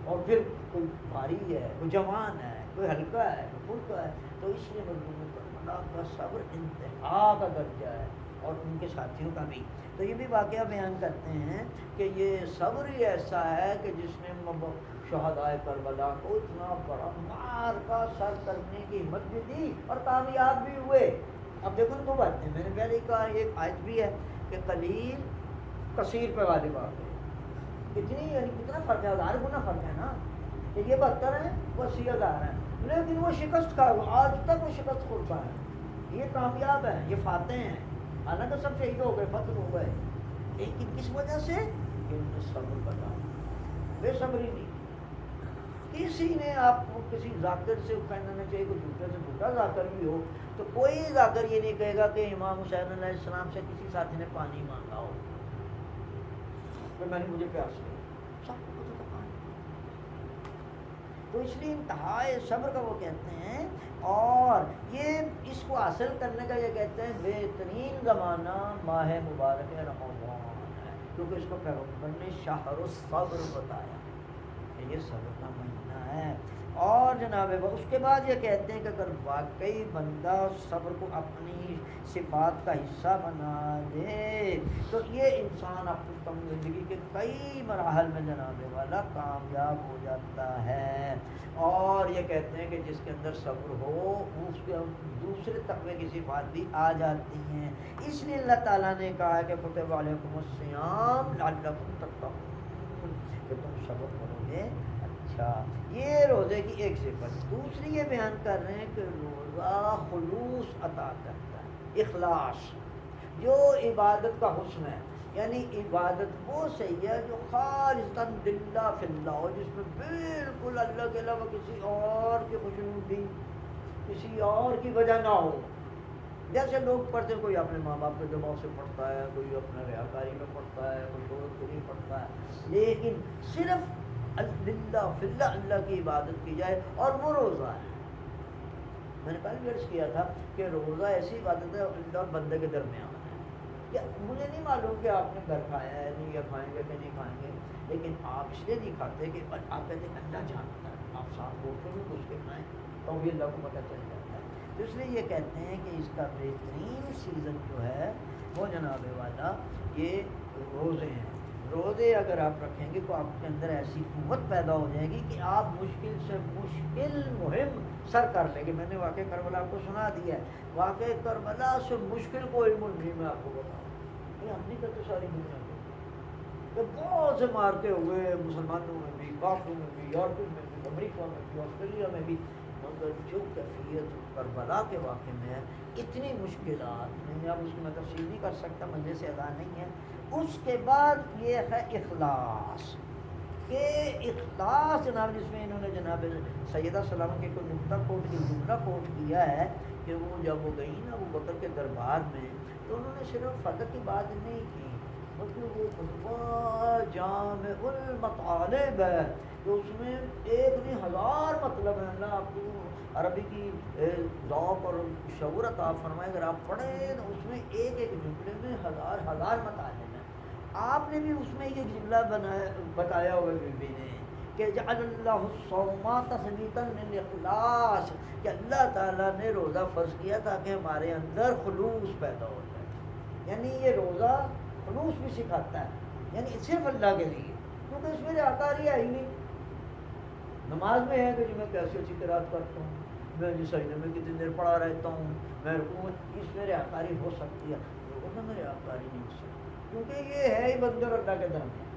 اور پھر کوئی بھاری ہے، کوئی جوان ہے، کوئی ہلکا ہے، کوئی پھلکا ہے، تو اس لیے مظلوموں کا کا صبر انتہا کا درجہ ہے، اور ان کے ساتھیوں کا بھی۔ تو یہ بھی واقعہ بیان کرتے ہیں کہ یہ صبر ہی ایسا ہے کہ جس نے شہدائے کربلا کو اتنا بڑا مار کا سر کرنے کی ہمت بھی دی اور کامیاب بھی ہوئے۔ اب دیکھو 2 باتیں میں نے پہلے کہا، ایک آیت بھی ہے کہ قلیل کثیر پہ غالب آ گئے، اتنی یعنی کتنا فرق ہے، 1000 گنا فرق ہے نا، کہ یہ 72 ہیں، وہ 80,000 ہیں، لیکن وہ شکست کا آج تک وہ شکست خورسا ہے، یہ کامیاب ہیں، یہ فاتح ہیں، حالانکہ سب شہید ہو گئے، فتح ہو گئے، لیکن کس وجہ سے؟ کہ ان نے صبر بتایا، بے صبری نہیں۔ کسی نے آپ کو کسی ذاکر سے کہنا چاہیے کہ جھوٹے سے جھوٹا ذاکر بھی ہو تو کوئی ذاکر یہ نہیں کہے گا کہ امام حسین علیہ السلام سے کسی ساتھی نے پانی مانگا ہو کہ میں نے مجھے پیاس لگی، سب کو پتہ تھا پانی۔ تو اس لیے انتہائے صبر کا وہ کہتے ہیں، اور یہ اس کو حاصل کرنے کا یہ کہتے ہیں بہترین زمانہ ماہ مبارک رمضان ہے، کیونکہ اس کو پیغمبر نے شہر الصبر بتایا کہ یہ صبر کا مہینہ ہے۔ اور جناب اس کے بعد یہ کہتے ہیں کہ اگر واقعی بندہ صبر کو اپنی صفات کا حصہ بنا دے تو یہ انسان اپنی زندگی کے کئی مراحل میں جناب والا کامیاب ہو جاتا ہے۔ اور یہ کہتے ہیں کہ جس کے اندر صبر ہو اس کے دوسرے تقوی کی صفات بھی آ جاتی ہیں، اس لیے اللہ تعالیٰ نے کہا ہے کہ کتب علیکم الصیام لعلکم تتقون، کہ تم صبر کرو گے۔ اچھا، یہ روزے کی ایک صفت۔ دوسری یہ بیان کر رہے ہیں کہ روزہ خلوص عطا کرتا ہے، اخلاص، جو عبادت کا حسن ہے، یعنی عبادت وہ صحیح ہے جو خالصاً للہ فی اللہ ہو، جس میں بالکل اللہ کے علاوہ کسی اور کی خوشنودی، کسی اور کی وجہ نہ ہو۔ جیسے لوگ پڑھتے ہیں، کوئی اپنے ماں باپ کے دماغ سے پڑھتا ہے، کوئی اپنے ریاکاری میں پڑھتا ہے، کوئی دوست کے لیے پڑھتا ہے، لیکن صرف للہ فی اللہ اللہ کی عبادت کی جائے، اور وہ روزہ ہے۔ میں نے کل بھی عرض کیا تھا کہ روزہ ایسی عبادت ہے اللہ اور بندے کے درمیان ہے۔ یا مجھے نہیں معلوم کہ آپ نے گھر کھایا ہے نہیں، یا کھائیں گے کہ نہیں کھائیں گے، لیکن آپ اس لیے نہیں کھاتے کہ آپ کہتے ہیں اللہ جانتا ہے، آپ ساتھ بولتے میں گھس کے کھائیں تو بھی اللہ کو پتہ چل جاتا ہے۔ تو اس لیے یہ کہتے ہیں کہ اس کا بہترین سیزن جو ہے وہ جناب والا یہ روزے ہیں۔ روزے اگر آپ رکھیں گے تو آپ کے اندر ایسی قوت پیدا ہو جائے گی کہ آپ مشکل سے مشکل مہم سر کر لیں گے۔ میں نے واقعہ کربلا آپ کو سنا دیا ہے، واقعہ کربلا سے مشکل کوئی ملک نہیں میں آپ کو بتاؤں، یہ ہم نہیں کرتے ساری دنیا میں، کہ بہت سے مارتے ہوئے مسلمانوں میں بھی، کافروں میں بھی، یورپین میں بھی، امریکہ میں بھی، آسٹریلیا میں بھی، مگر جو کیفیت کربلا کے واقعے میں ہے، اتنی مشکلات میں، اب اس کی میں تفصیل نہیں کر سکتا، مجلس سے ادا نہیں ہے۔ اس کے بعد یہ ہے اخلاص، کہ اخلاص جناب جس میں انہوں نے جناب سیدہ سلامہ کے کوئی نقطہ کوٹ کی جملہ کوٹ کیا ہے کہ وہ جب وہ گئی نا ابو بکر کے دربار میں تو انہوں نے صرف فقہ کی بات نہیں کی، بلکہ وہ خطبہ جامع المطالب ہے کہ اس میں ایک نہیں ہزار مطلب ہے۔ اللہ آپ کو عربی کی ذوق اور شعور عطا فرمائے، اگر آپ پڑھیں تو اس میں ایک ایک جملے میں ہزار ہزار مطالب ہیں۔ آپ نے بھی اس میں یہ جملہ بتایا ہوا بی نے کہ جعل اللہ الصوم تثبیتا للاخلاص، کہ اللہ تعالیٰ نے روزہ فرض کیا تاکہ ہمارے اندر خلوص پیدا ہو جائے، یعنی یہ روزہ خلوص بھی سکھاتا ہے، یعنی صرف اللہ کے لیے، کیونکہ اس میں ریاکاری ہے ہی نہیں۔ نماز میں ہے کہ جو میں کیسے اچھی قرات کرتا ہوں، میں جس سجدے میں کتنی دیر پڑا رہتا ہوں، میں رکوع میں، اس میں ریاکاری ہو سکتی ہے، روزہ میں ریاکاری نہیں ہو سکتی، کیونکہ یہ ہے ہی بندے اور اللہ کے درمیان۔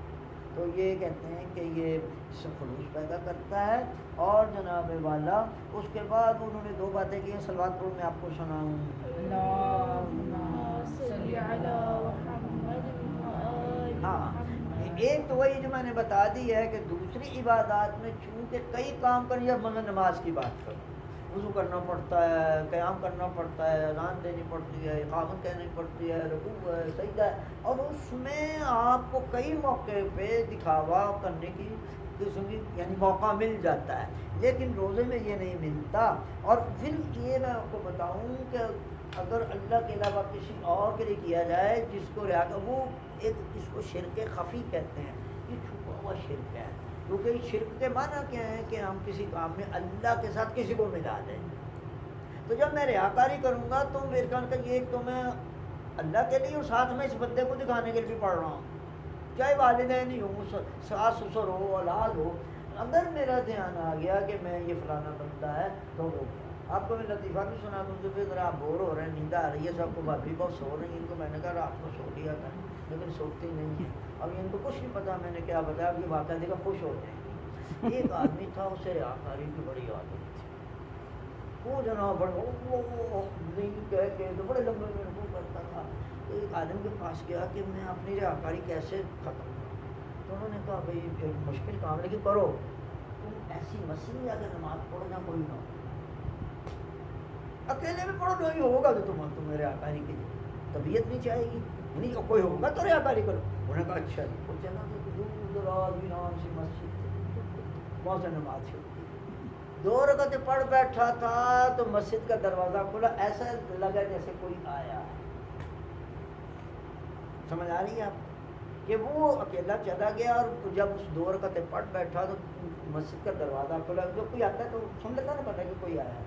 تو یہ کہتے ہیں کہ یہ اس سے خلوص پیدا کرتا ہے۔ اور جناب والا اس کے بعد انہوں نے دو باتیں کی ہیں، صلوات پڑھو میں آپ کو سناؤں۔ ہاں، ایک تو وہی جو میں نے بتا دی ہے کہ دوسری عبادات میں چونکہ کئی کام کریں، یا میں نماز کی بات کروں، وضو کرنا پڑتا ہے، قیام کرنا پڑتا ہے، اذان دینی پڑتی ہے، اقامت کہنی پڑتی ہے، رکوع ہے، سجدہ ہے، اور اس میں آپ کو کئی موقع پہ دکھاوا کرنے کی قسم کی یعنی موقع مل جاتا ہے، لیکن روزے میں یہ نہیں ملتا۔ اور پھر یہ میں آپ کو بتاؤں کہ اگر اللہ کے علاوہ کسی اور کے لیے کیا جائے جس کو وہ ایک اس کو شرک خفی کہتے ہیں، یہ چھپا ہوا شرک ہے، کیونکہ شرک کے معنی کیا ہے کہ ہم کسی کام میں اللہ کے ساتھ کسی کو ملا دیں۔ تو جب میں ریاکاری کروں گا تو میرے خیال کا یہ ایک تو میں اللہ کے لیے اور ساتھ میں اس بندے کو دکھانے کے لیے بھی پڑھ رہا ہوں، چاہے والدین ہی ہوں، ساس سسر ہو، اولاد ہو، اگر میرا دھیان آ گیا کہ میں یہ فلانا بندہ ہے تو ہو گیا۔ آپ کو میں لطیفہ بھی سنا دوں تو پھر ذرا آپ بور ہو رہے ہیں، نیند آ رہی ہے، سب کو بھابھی بہت سو رہی ہیں، ان کو میں نے کہا رات کو سو لیا کریں، لیکن سوتی نہیں ہے۔ اب ان کو کچھ نہیں پتا میں نے کیا بتایا، اب یہ واقعہ دیکھا خوش ہو جائیں گے۔ ایک آدمی تھا، اسے ریاکاری کی بڑی عادت تھی، وہ جناب بڑے نہیں کہہ کے تو بڑے لمبے میں رکوع کرتا تھا۔ تو ایک آدمی کے پاس گیا کہ میں اپنی ریاکاری کیسے ختم کروں، تو انہوں نے کہا بھائی ایک مشکل کام ہے لیکن کرو۔ تم ایسی مسجد میں اگر نماز پڑھنا کوئی نہ ہو، اکیلے میں پڑھو نہیں ہوگا تو تم میرے آکاری کی طبیعت نہیں چاہے گی، نہیں کوئی ہوگا تو ریاکاری کرو. انہوں نے کہا اچھا جی. وہ چلا تو دور دراز ایران سے مسجد تھی، وہاں سے نماز چھوڑ دی. 2 رکعتیں پڑھ بیٹھا تھا تو مسجد کا دروازہ کھلا، ایسا لگا جیسے کوئی آیا. سمجھ آ رہی ہے آپ کہ وہ اکیلا چلا گیا، اور جب اس 2 رکعتیں پڑھ بیٹھا تو مسجد کا دروازہ کھلا. جو کوئی آتا ہے تو سن لیتا نا پتا کہ کوئی آیا ہے.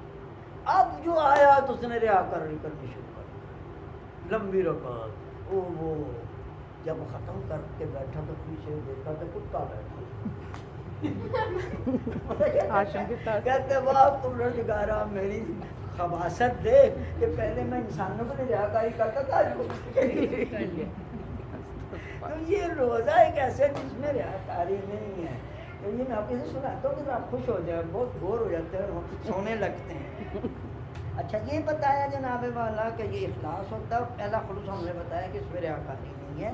اب جو آیا تو اس نے ریاکاری کرنی شروع کر دی، لمبی رکعت. وہ جب ختم کر کے بیٹھا تو پیچھے دیکھا تو کتا بیٹھا. کہتے واہ پروردگارا میری خباثت دے کہ پہلے میں انسانوں کو ریاکاری کرتا تھا. تو یہ روزہ ایک ایسے جس میں ریاکاری نہیں ہے. تو یہ میں آپ سے سناتا ہوں کہ آپ خوش ہو جائیں، بہت بور ہو جاتے ہیں، سونے لگتے ہیں. اچھا یہ بتایا جناب والا کہ یہ اخلاص ہوتا ہے. پہلا خلوص ہم نے بتایا کہ اس میں ریاکاری نہیں ہے.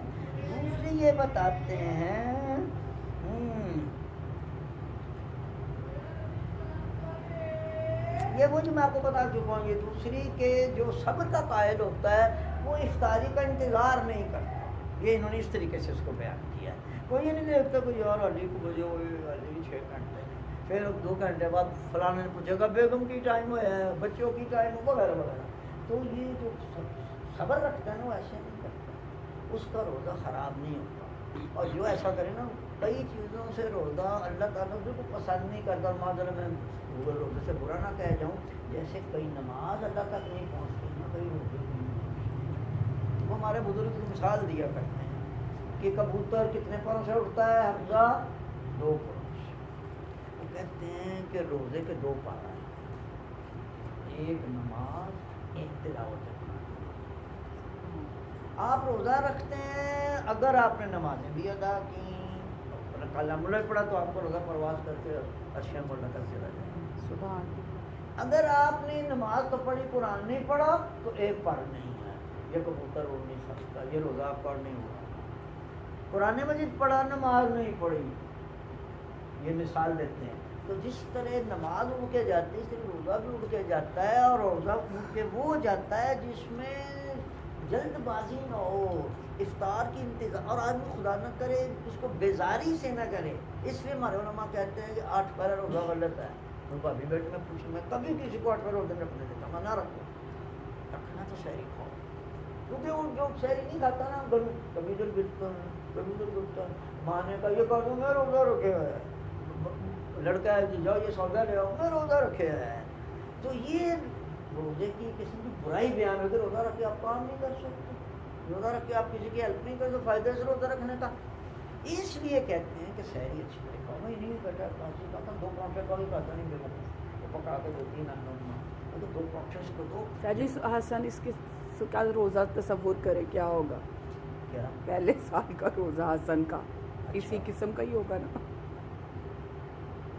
دوسری یہ بتاتے ہیں یہ وہ جو میں آپ کو بتا چکا ہوں، یہ دوسری کہ جو صبر کا قائل ہوتا ہے وہ افطاری کا انتظار نہیں کرتا. یہ انہوں نے اس طریقے سے اس کو بیان کیا ہے. کوئی یہ نہیں دیکھتا کہ یار علی کو بجے ہوئے، علی 6 گھنٹے، پھر 2 گھنٹے بعد فلاں نے پوچھے گا بیگم کی ٹائم ہوا ہے، بچوں کی ٹائم وغیرہ وغیرہ. تو یہ جو صبر رکھتا ہے نا وہ ایسے نہیں کرتا، اس کا روزہ خراب نہیں ہوتا. اور جو ایسا کرے نا، کئی چیزوں سے روزہ اللہ تعالیٰ کو پسند نہیں کرتا. معذرا میں روزے سے برا نہ کہہ جاؤں، جیسے کئی نماز اللہ تک نہیں پہنچتی نا، کئی روزے نہیں پہنچتی. وہ ہمارے بزرگ کی مثال دیا کرتے ہیں کہ کبوتر کتنے پروں سے اٹھتا ہے؟ حمزہ 2 پروں سے. وہ کہتے ہیں کہ روزے کے 2 پارہ ہیں، ایک نماز، ایک تلاوت. آپ روزہ رکھتے ہیں، اگر آپ نے نمازیں بھی ادا کی، کلام اللہ پڑھا تو آپ کو روزہ پرواز کر کے عرش مولا تک چلا جائے. سبحان. اگر آپ نے نماز تو پڑھی، قرآن نہیں پڑھا تو ایک پڑھ نہیں ہے. یہ کبوتر اڑ نہیں سکتا، یہ روزہ آپ کا نہیں ہوا. قرآن مجید پڑھا، نماز نہیں پڑھی. یہ مثال دیتے ہیں. تو جس طرح نماز اڑ کے جاتی ہے اس طرح روزہ بھی اڑ کے جاتا ہے. اور روزہ اڑ کے وہ جاتا ہے جس میں جلد بازی نہ ہو، افطار کی انتظار، اور آدمی خدا نہ کرے اس کو بیزاری سے نہ کرے. اس لیے ہمارے علماء کہتے ہیں کہ 8 پہلا روزہ غلط ہے. ان کو ابھی بیٹھ میں پوچھوں، میں کبھی کسی کو 8 پہلا روزہ رکھنے دیتا ہوں، نہ رکھو. رکھنا تو سحری کھاؤ، کیونکہ وہ جو سحری نہیں کھاتا نا، کبھی ادھر گرتا ہے، کبھی ادھر گرتا ہے. ماں نے کہا یہ کر دوں میں روزہ رکھے ہے. لڑکا ہے جاؤ یہ سودا لے آؤ، میں روزہ رکھے ہے. تو یہ روزے کی قسم کی برائی بیان ہے کہ روزہ رکھ کے آپ کام نہیں کر سکتے، روزہ رکھ کے آپ کسی کی ہیلپ نہیں کر سکتے. فائدے سے روزہ رکھنے کا اس لیے کہتے ہیں کہ سحری اچھی طرح کھاؤ. میں نہیں بیٹا کھانسی کا 2 پراٹھے کا بھی کھاتا نہیں میرا، وہ پکا کے 2-3 انڈوں تو 2 پراٹھے اس کو دو. جی حسن اس کا روزہ تصور کرے کیا ہوگا؟ کیا پہلے سال کا روزہ حسن کا اسی قسم کا ہی ہوگا نا؟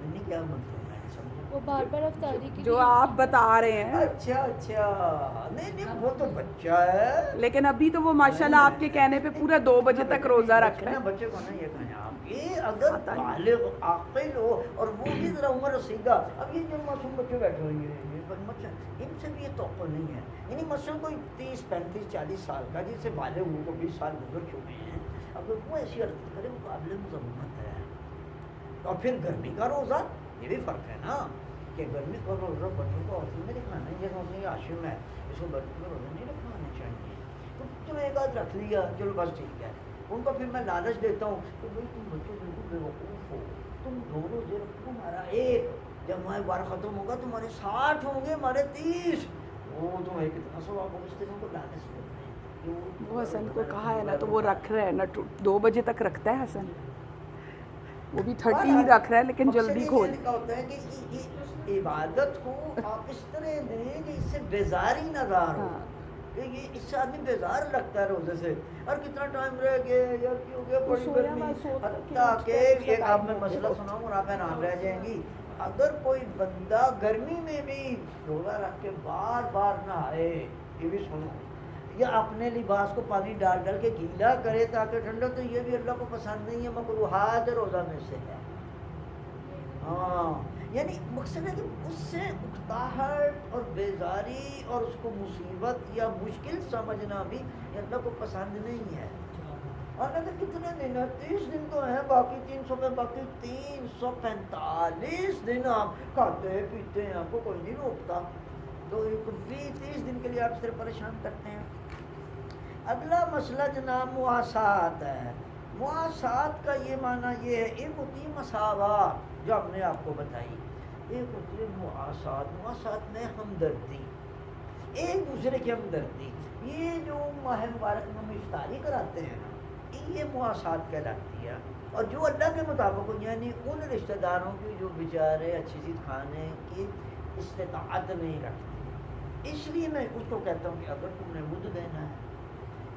نہیں کیا مطلب ہے سمجھو وہ بار بار افطاری کی جو آپ بتا رہے ہیں. اچھا نہیں وہ تو بچہ ہے، لیکن ابھی تو وہ ماشاءاللہ آپ کے کہنے پہ پورا 2 بجے تک روزہ رکھ رہے ہیں. بچے کو نا یہ کہیں آپ یہ اگر بالغ عاقل ہو اور وہ بھی ذرا عمر رسیدہ. اب یہ جو معصوم بچے بیٹھے ہوئے ہیں ان سے بھی یہ توقع نہیں ہے. یعنی مثلاً کوئی 30 35 40 سال کا جس سے بالغ ہو کو 20 سال گزر چکے ہیں، اگر وہ ایسی حرکت کرے وہ قابل مذمت ہے. اور پھر گرمی کا روزہ یہ بھی فرق ہے نا کہ گرمی کا روزہ بچوں کو ہاسٹل میں رکھنا ہے. جیسے یہ عاشم ہے اس کو بچوں کو روزہ نہیں رکھوانا چاہیے. تو چلو ایک آدھ رکھ لیا، چلو بس ٹھیک ہے. ان کو پھر میں لالچ دیتا ہوں کہ بھائی تم بچوں بالکل بے وقوف ہو، تم 2 روزے رکھو، ہمارا ایک، جب ہمارے بار ختم ہوگا تمہارے 60 ہوں گے، ہمارے 30. وہ تمہیں کتنا ثواب ہوگا. اس طرح کو لالچ دیتے ہیں. وہ حسن کو کہا ہے نا تو وہ رکھ رہے ہیں نا، 2 بجے تک رکھتا ہے حسن. وہ بھی 30 ہی رکھ رہا ہے لیکن جلدی کھول. ہوتا ہے کہ عبادت کو آپ اس طرح دیں کہ اس سے بیزاری نہ ظاہر ہو. یہ اس سے آدمی بیزار لگتا ہے روزے سے، اور کتنا ٹائم رہ گیا یا کیوں گیا بڑی گرمی. حتیٰ کہ ایک آپ میں مسئلہ سناؤں اور آپ حیران رہ جائیں گی. اگر کوئی بندہ گرمی میں بھی روزہ رکھ کے بار بار نہائے، یہ بھی سنو، یا اپنے لباس کو پانی ڈال ڈال کے گیلا کرے تاکہ ٹھنڈا، تو یہ بھی اللہ کو پسند نہیں ہے. مکروہات روزہ میں سے ہے. ہاں یعنی مقصد ہے کہ اس سے اکتاہٹ اور بیزاری اور اس کو مصیبت یا مشکل سمجھنا بھی اللہ کو پسند نہیں ہے. اور اگر کتنے دن ہے 30 دن تو ہیں باقی 300 میں باقی 345 دن آپ کھاتے پیتے ہیں آپ کو کوئی نہیں روکتا تو ایک بھی 30 دن کے لیے آپ صرف پریشان کرتے ہیں. اگلا مسئلہ جناب مواسات ہے. مواسات کا یہ معنی یہ ہے ایک ہوتی ہے مساوات جو ہم نے آپ کو بتائی, ایک ہوتی ہے مواسات. مواسات میں ہمدردی, ایک دوسرے کی ہمدردی. یہ جو ماہ مبارک میں ہم افطاری کراتے ہیں نا یہ مواسات کہلاتی ہے. اور جو اللہ کے مطابق یعنی ان رشتہ داروں کی جو بیچارے اچھی چیز کھانے کی استطاعت نہیں رکھتے, اس لیے میں اس کو کہتا ہوں کہ اگر تم نے مد دینا ہے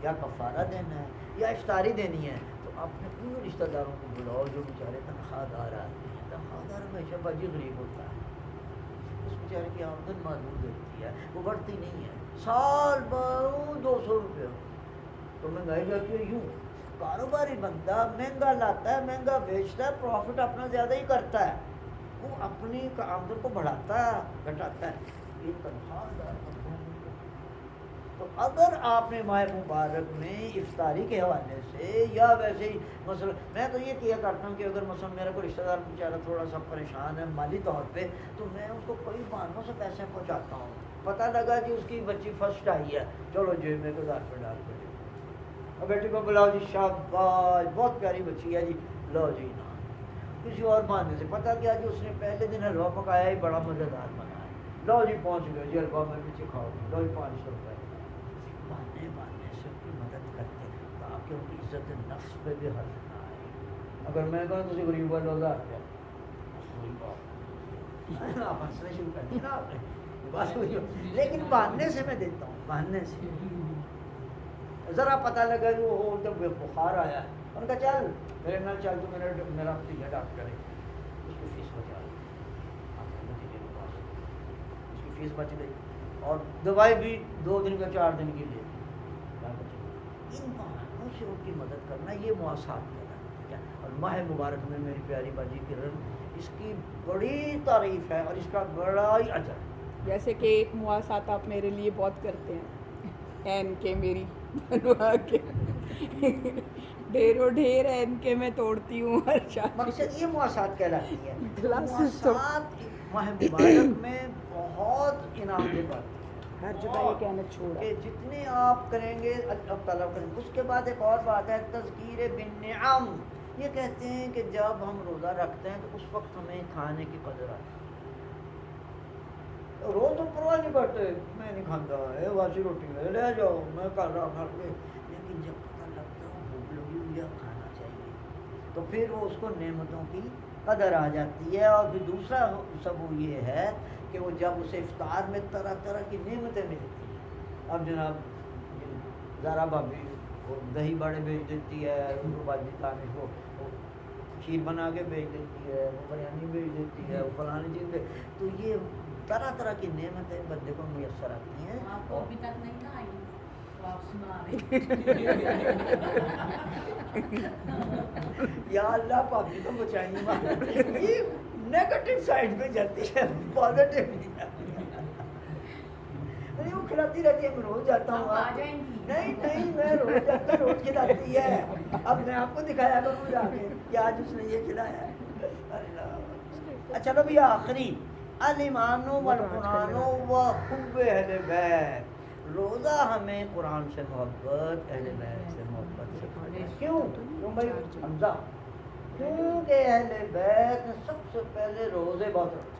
یا کفارہ دینا ہے یا افطاری دینی ہے تو اپنے ان رشتہ داروں کو بلاؤ جو بیچارے تنخواہ دار آتے ہیں. تنخواہ دار ہمیشہ باجی غریب ہوتا ہے, اس بیچارے کی آمدن محدود ہوتی ہے, وہ بڑھتی نہیں ہے. سال بھر 200 روپے تو مہنگائی جاتی ہے. یوں کاروباری بندہ مہنگا لاتا ہے, مہنگا بیچتا ہے, پروفٹ اپنا زیادہ ہی کرتا ہے, وہ اپنی آمدن کو بڑھاتا ہے گھٹاتا ہے. یہ تنخواہ دار تو اگر آپ نے ماہ مبارک میں افطاری کے حوالے سے یا ویسے ہی مثلا میں تو یہ کیا کرتا ہوں کہ اگر مثلا میرا کوئی رشتہ دار بیچارہ تھوڑا سا پریشان ہے مالی طور پہ تو میں اس کو کئی بہانوں سے پیسے پہنچاتا ہوں. پتہ لگا کہ اس کی بچی فرسٹ آئی ہے, چلو جیب میں 1000 روپے ڈال کر اور بیٹی کو بلاؤ جی شاباش بہت پیاری بچی ہے جی, لو جی نا. کسی اور بہانے سے پتہ کیا جی اس نے پہلے دن حلوہ پکایا ہی بڑا مزیدار بنا ہے, لو جی پہنچ گئے جی حلوہ میں پیچھے کھاؤ گے, لو جی 500 روپے. بہانے سے ان کی مدد کرتے ہیں تاکہ ان کی عزت نفس پہ بھی حرف نہ آئے. اگر میں کہوں تو غریب والے 2000 روپیہ آپ ہنسنا شروع کر دیا نا آپ نے بات ہوئی, لیکن بہانے سے میں دیتا ہوں, بہانے سے. ذرا پتہ لگا کہ وہ جب بخار آیا ان کا چل میرے نال چل تو میرا بھتیجا ڈاکٹر ہے, اس کی فیس بچا لی, بھتیجے کے پاس اس کی فیس بچ گئی اور دوائی بھی 2 دن کا 4 دن کی لے. ان بہانوں سے ان کی مدد کرنا یہ مواسات کہلاتا ہے. اور ماہ مبارک میں میری پیاری باجی کرن اس کی بڑی تعریف ہے اور اس کا بڑا ہی اجر ہے. جیسے کہ ایک مواسات آپ میرے لیے بہت کرتے ہیں, این کے میری بنوا کے ڈھیروں ڈھیر این کے میں توڑتی ہوں ہر شادی. مقصد یہ مواسات کہلاتی ہے. گلاسز تو مواسات ماہ مبارک میں بہت انعام دے پاتی ہے. ہر جگہ یہ کہنا چھوڑا کہ جتنے آپ کریں گے اللہ تعالیٰ کریں. اس کے بعد ایک اور بات ہے تذکیر بالنعم. یہ کہتے ہیں کہ جب ہم روزہ رکھتے ہیں تو اس وقت ہمیں کھانے کی قدر آتی ہے. روز تو پرواہ نہیں کرتے, میں نہیں کھاتا ہے واسی روٹی لے جاؤ میں کر رہا کھا کے, لیکن جب پتہ لگتا ہے بھوک لگی ہوئی ہے کھانا چاہیے تو پھر وہ اس کو نعمتوں کی قدر آ جاتی ہے. اور پھر دوسرا سب یہ ہے کہ وہ جب اسے افطار میں طرح طرح کی نعمتیں ملتی ہیں. اب جناب زارا بھابھی وہ دہی بڑے بیچ دیتی ہے, باجی تانش کو کھیر بنا کے بیچ دیتی ہے, وہ بریانی بیچ دیتی ہے, وہ فلانی چیز. تو یہ طرح طرح کی نعمتیں بندے کو میسر آتی ہیں. آپ کو ابھی تک نہیں نہ آئی تو آپ سنا رہے یا اللہ پاپی تو بچائیے. یہ نیگیٹو سائڈ پہ جاتی ہے, پازیٹیو نہیں. وہ کھلاتی رہتی ہے, میں روز جاتا ہوں. آ جائیں گی. نہیں میں روز جاتا, روز کھلاتی ہے. اب میں آپ کو دکھایا کروں جا کے کہ آج اس نے یہ کھلایا ہے. اچھا چلو بھی آخری الایمان والقرآن و حب اہل بیت. روزہ ہمیں قرآن سے محبت, اہل بیت سے محبت سکھاتا ہے. کیوں بھائی حمزہ؟ کیونکہ اہل بیت نے سب سے پہلے روزے بہت رکھتے.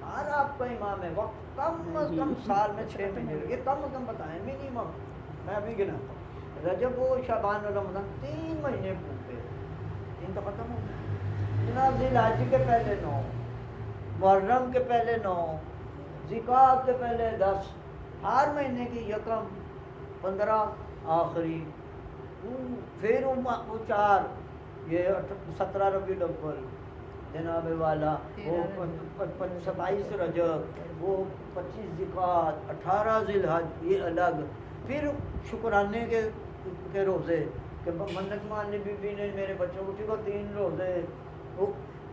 ہر آپ کا امام ہے, وقت کم از کم سال میں 6 مہینے, یہ کم از کم بتائیں منیمم, میں ابھی گناتا ہوں. رجب و شعبان و رمضان 3 مہینے پورے, 3 تو ختم ہو گئے جناب. ذی الحجہ کے پہلے 9, محرم کے پہلے 9, ذیقعدہ کے پہلے 10, ہر مہینے کی یکم 15 آخری, پھر وہ 4, یہ 17 ربیع الاول جناب والا, وہ 27 رجب, وہ 25 ذیقعدہ, 18 ذی الحجہ یہ الگ. پھر شکرانے کے روزے کہ منت ماننی بی بی نے میرے بچوں کو 3 روزے.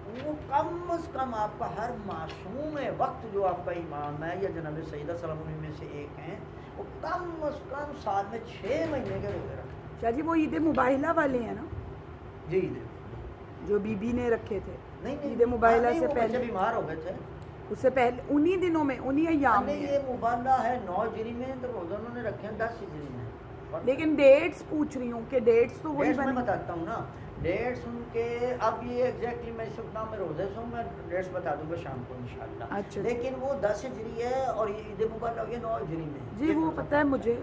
وہ کم از کم آپ کا ہر معصوم وقت جو آپ کا امام ہے یا جناب سیدہ سلام علیہ میں سے ایک ہیں، وہ کم از کم سال میں 6 مہینے کے روزے رکھتے شاہ جی وہ عید مباہلہ والے ہیں نا ہیں۔ جی جو بی بی نے رکھے تھے؟ نہیں عید مباہلہ سے وہ بچے پہلے، بیمار ہو گئے تھے، اس سے پہلے انہی دنوں میں، انہی ایام میں یہ مبالغہ ہے 9 ہجری میں، تو روزہ انہوں نے رکھے ہیں 10 ہجری میں۔ لیکن ڈیٹس پوچھ رہی ہوں کہ ڈیٹس تو وہی ڈیٹس میں بنے. بتاتا ہوں نا، ڈیٹس ان کے اب یہ ایگزیکٹلی میں اس وقت میں روزے سے ہوں، میں ڈیٹس بتا دوں گا شام کو انشاءاللہ. اچھا لیکن وہ 10 ہجری ہے اور یہ عید مبارک ہو گئی 9 ہجری میں. جی وہ پتہ ہے مجھے.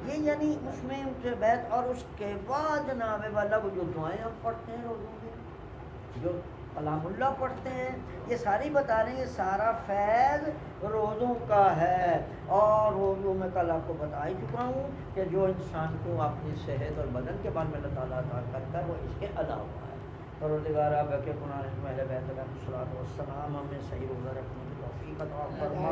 یہ یعنی اس میں ان سے بیت، اور اس کے بعد جناب والا وہ جو دعائیں ہم پڑھتے ہیں روزوں میں، جو کلام اللہ پڑھتے ہیں، یہ ساری بتا رہے ہیں، یہ سارا فیض روزوں کا ہے. اور روزوں میں کل آپ کو بتا ہی چکا ہوں کہ جو انسان کو اپنی صحت اور بدن کے بارے میں اللہ تعالیٰ عطا کرتا ہے وہ اس کے علاوہ ہے. پروردگار آپ کے قرآن میں اہل بیت علیہ الصلوۃ والسلام ہمیں صحیح روزہ رکھنے کی توفیق عطا فرما،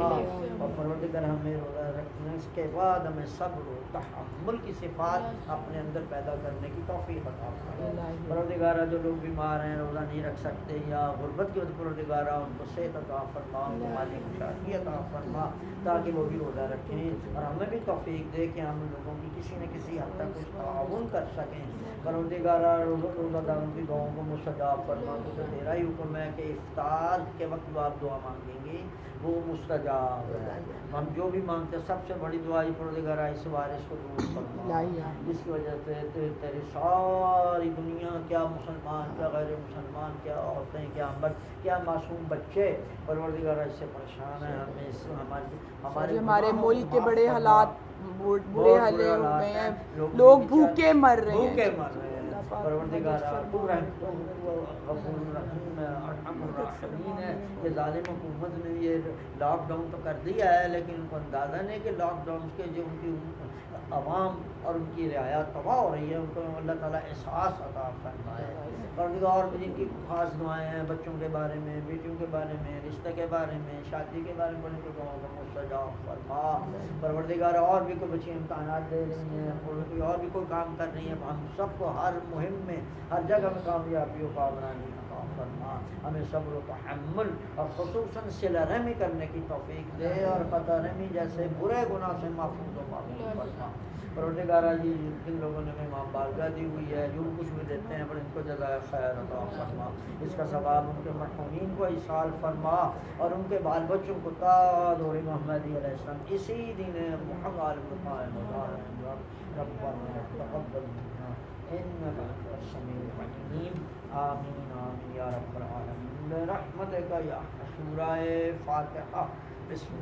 اور پروردگار ہمیں روزہ رکھنے اس کے بعد ہمیں صبر و تحمل کی صفات اپنے اندر پیدا کرنے کی توفیق عطا فرما. پروردگار جو لوگ بیمار ہیں، روزہ نہیں رکھ سکتے یا غربت کی وجہ سے، پروردگار ان کو صحت عطا فرما، ان کو مالی خوشحالی عطا فرما تاکہ وہ بھی روزہ رکھیں، اور ہمیں بھی توفیق دے کہ ہم لوگوں کی کسی نہ کسی حد تک کچھ تعاون کر سکیں. پروردگار روزہ داروں کی دعاؤں کو مستجاب فرما. تو تیرا ہی حکم ہے کہ افطار کے وقت جو آپ دعا مانگیں گے وہ مستجاب ہے. ہم جو بھی مانگتے ہیں سب سے بڑی دعا یہ پروردگار اس وائرس کو دور فرما، جس کی وجہ سے تیری ساری دنیا، کیا مسلمان کیا غیر مسلمان، کیا عورتیں کیا مرد کیا معصوم بچے، پروردگار اس سے پریشان ہیں. ہمیں اس ہمارے ملک کے بڑے حالات برے حالے ہو گئے ہیں، لوگ بھوکے مر رہے ہیں. پروردگار تو غفور رحیم ارحم الراحمین ہے. یہ ظالم حکومت نے یہ لاک ڈاؤن تو کر دیا ہے، لیکن ان کو اندازہ نہیں کہ لاک ڈاؤن کے جو ان کی عوام اور ان کی رعایا تباہ ہو رہی ہے، ان کو اللہ تعالیٰ احساس عطا فرمائے. اور جن کی خاص دعائیں ہیں بچوں کے بارے میں، بیٹیوں کے بارے میں، رشتے کے بارے میں، شادی کے بارے میں، ان کو دعاؤں کو مستجاب فرما. پروردگار اور بھی کوئی بچی امتحانات دے رہی ہیں، کوئی اور بھی کوئی کام کر رہی ہیں، ہم سب کو ہر مہم میں ہر جگہ میں کامیابی و کامرانی عطا فرما. ہمیں صبر و تحمل اور خصوصاً صلہ رحمی کرنے کی توفیق دے، اور قطع رحمی جیسے برے گناہ سے محفوظ و معصوم فرما. پروردگار جی جن لوگوں نے امام بارگاہ دی ہوئی ہے، جو کچھ بھی دیتے ہیں پر ان کو جزائے خیر عطا فرما. اس کا ثواب ان کے مرحومین کو ایصال فرما، اور ان کے بال بچوں کو تا دور محمد علیہ السلام اسی دین محمد قائم دار. ربنا تقبل منا انک انت السمیع العلیم. آمین آمین یا رب العالمین. برحمتک یا سورہ فاتحہ. بسم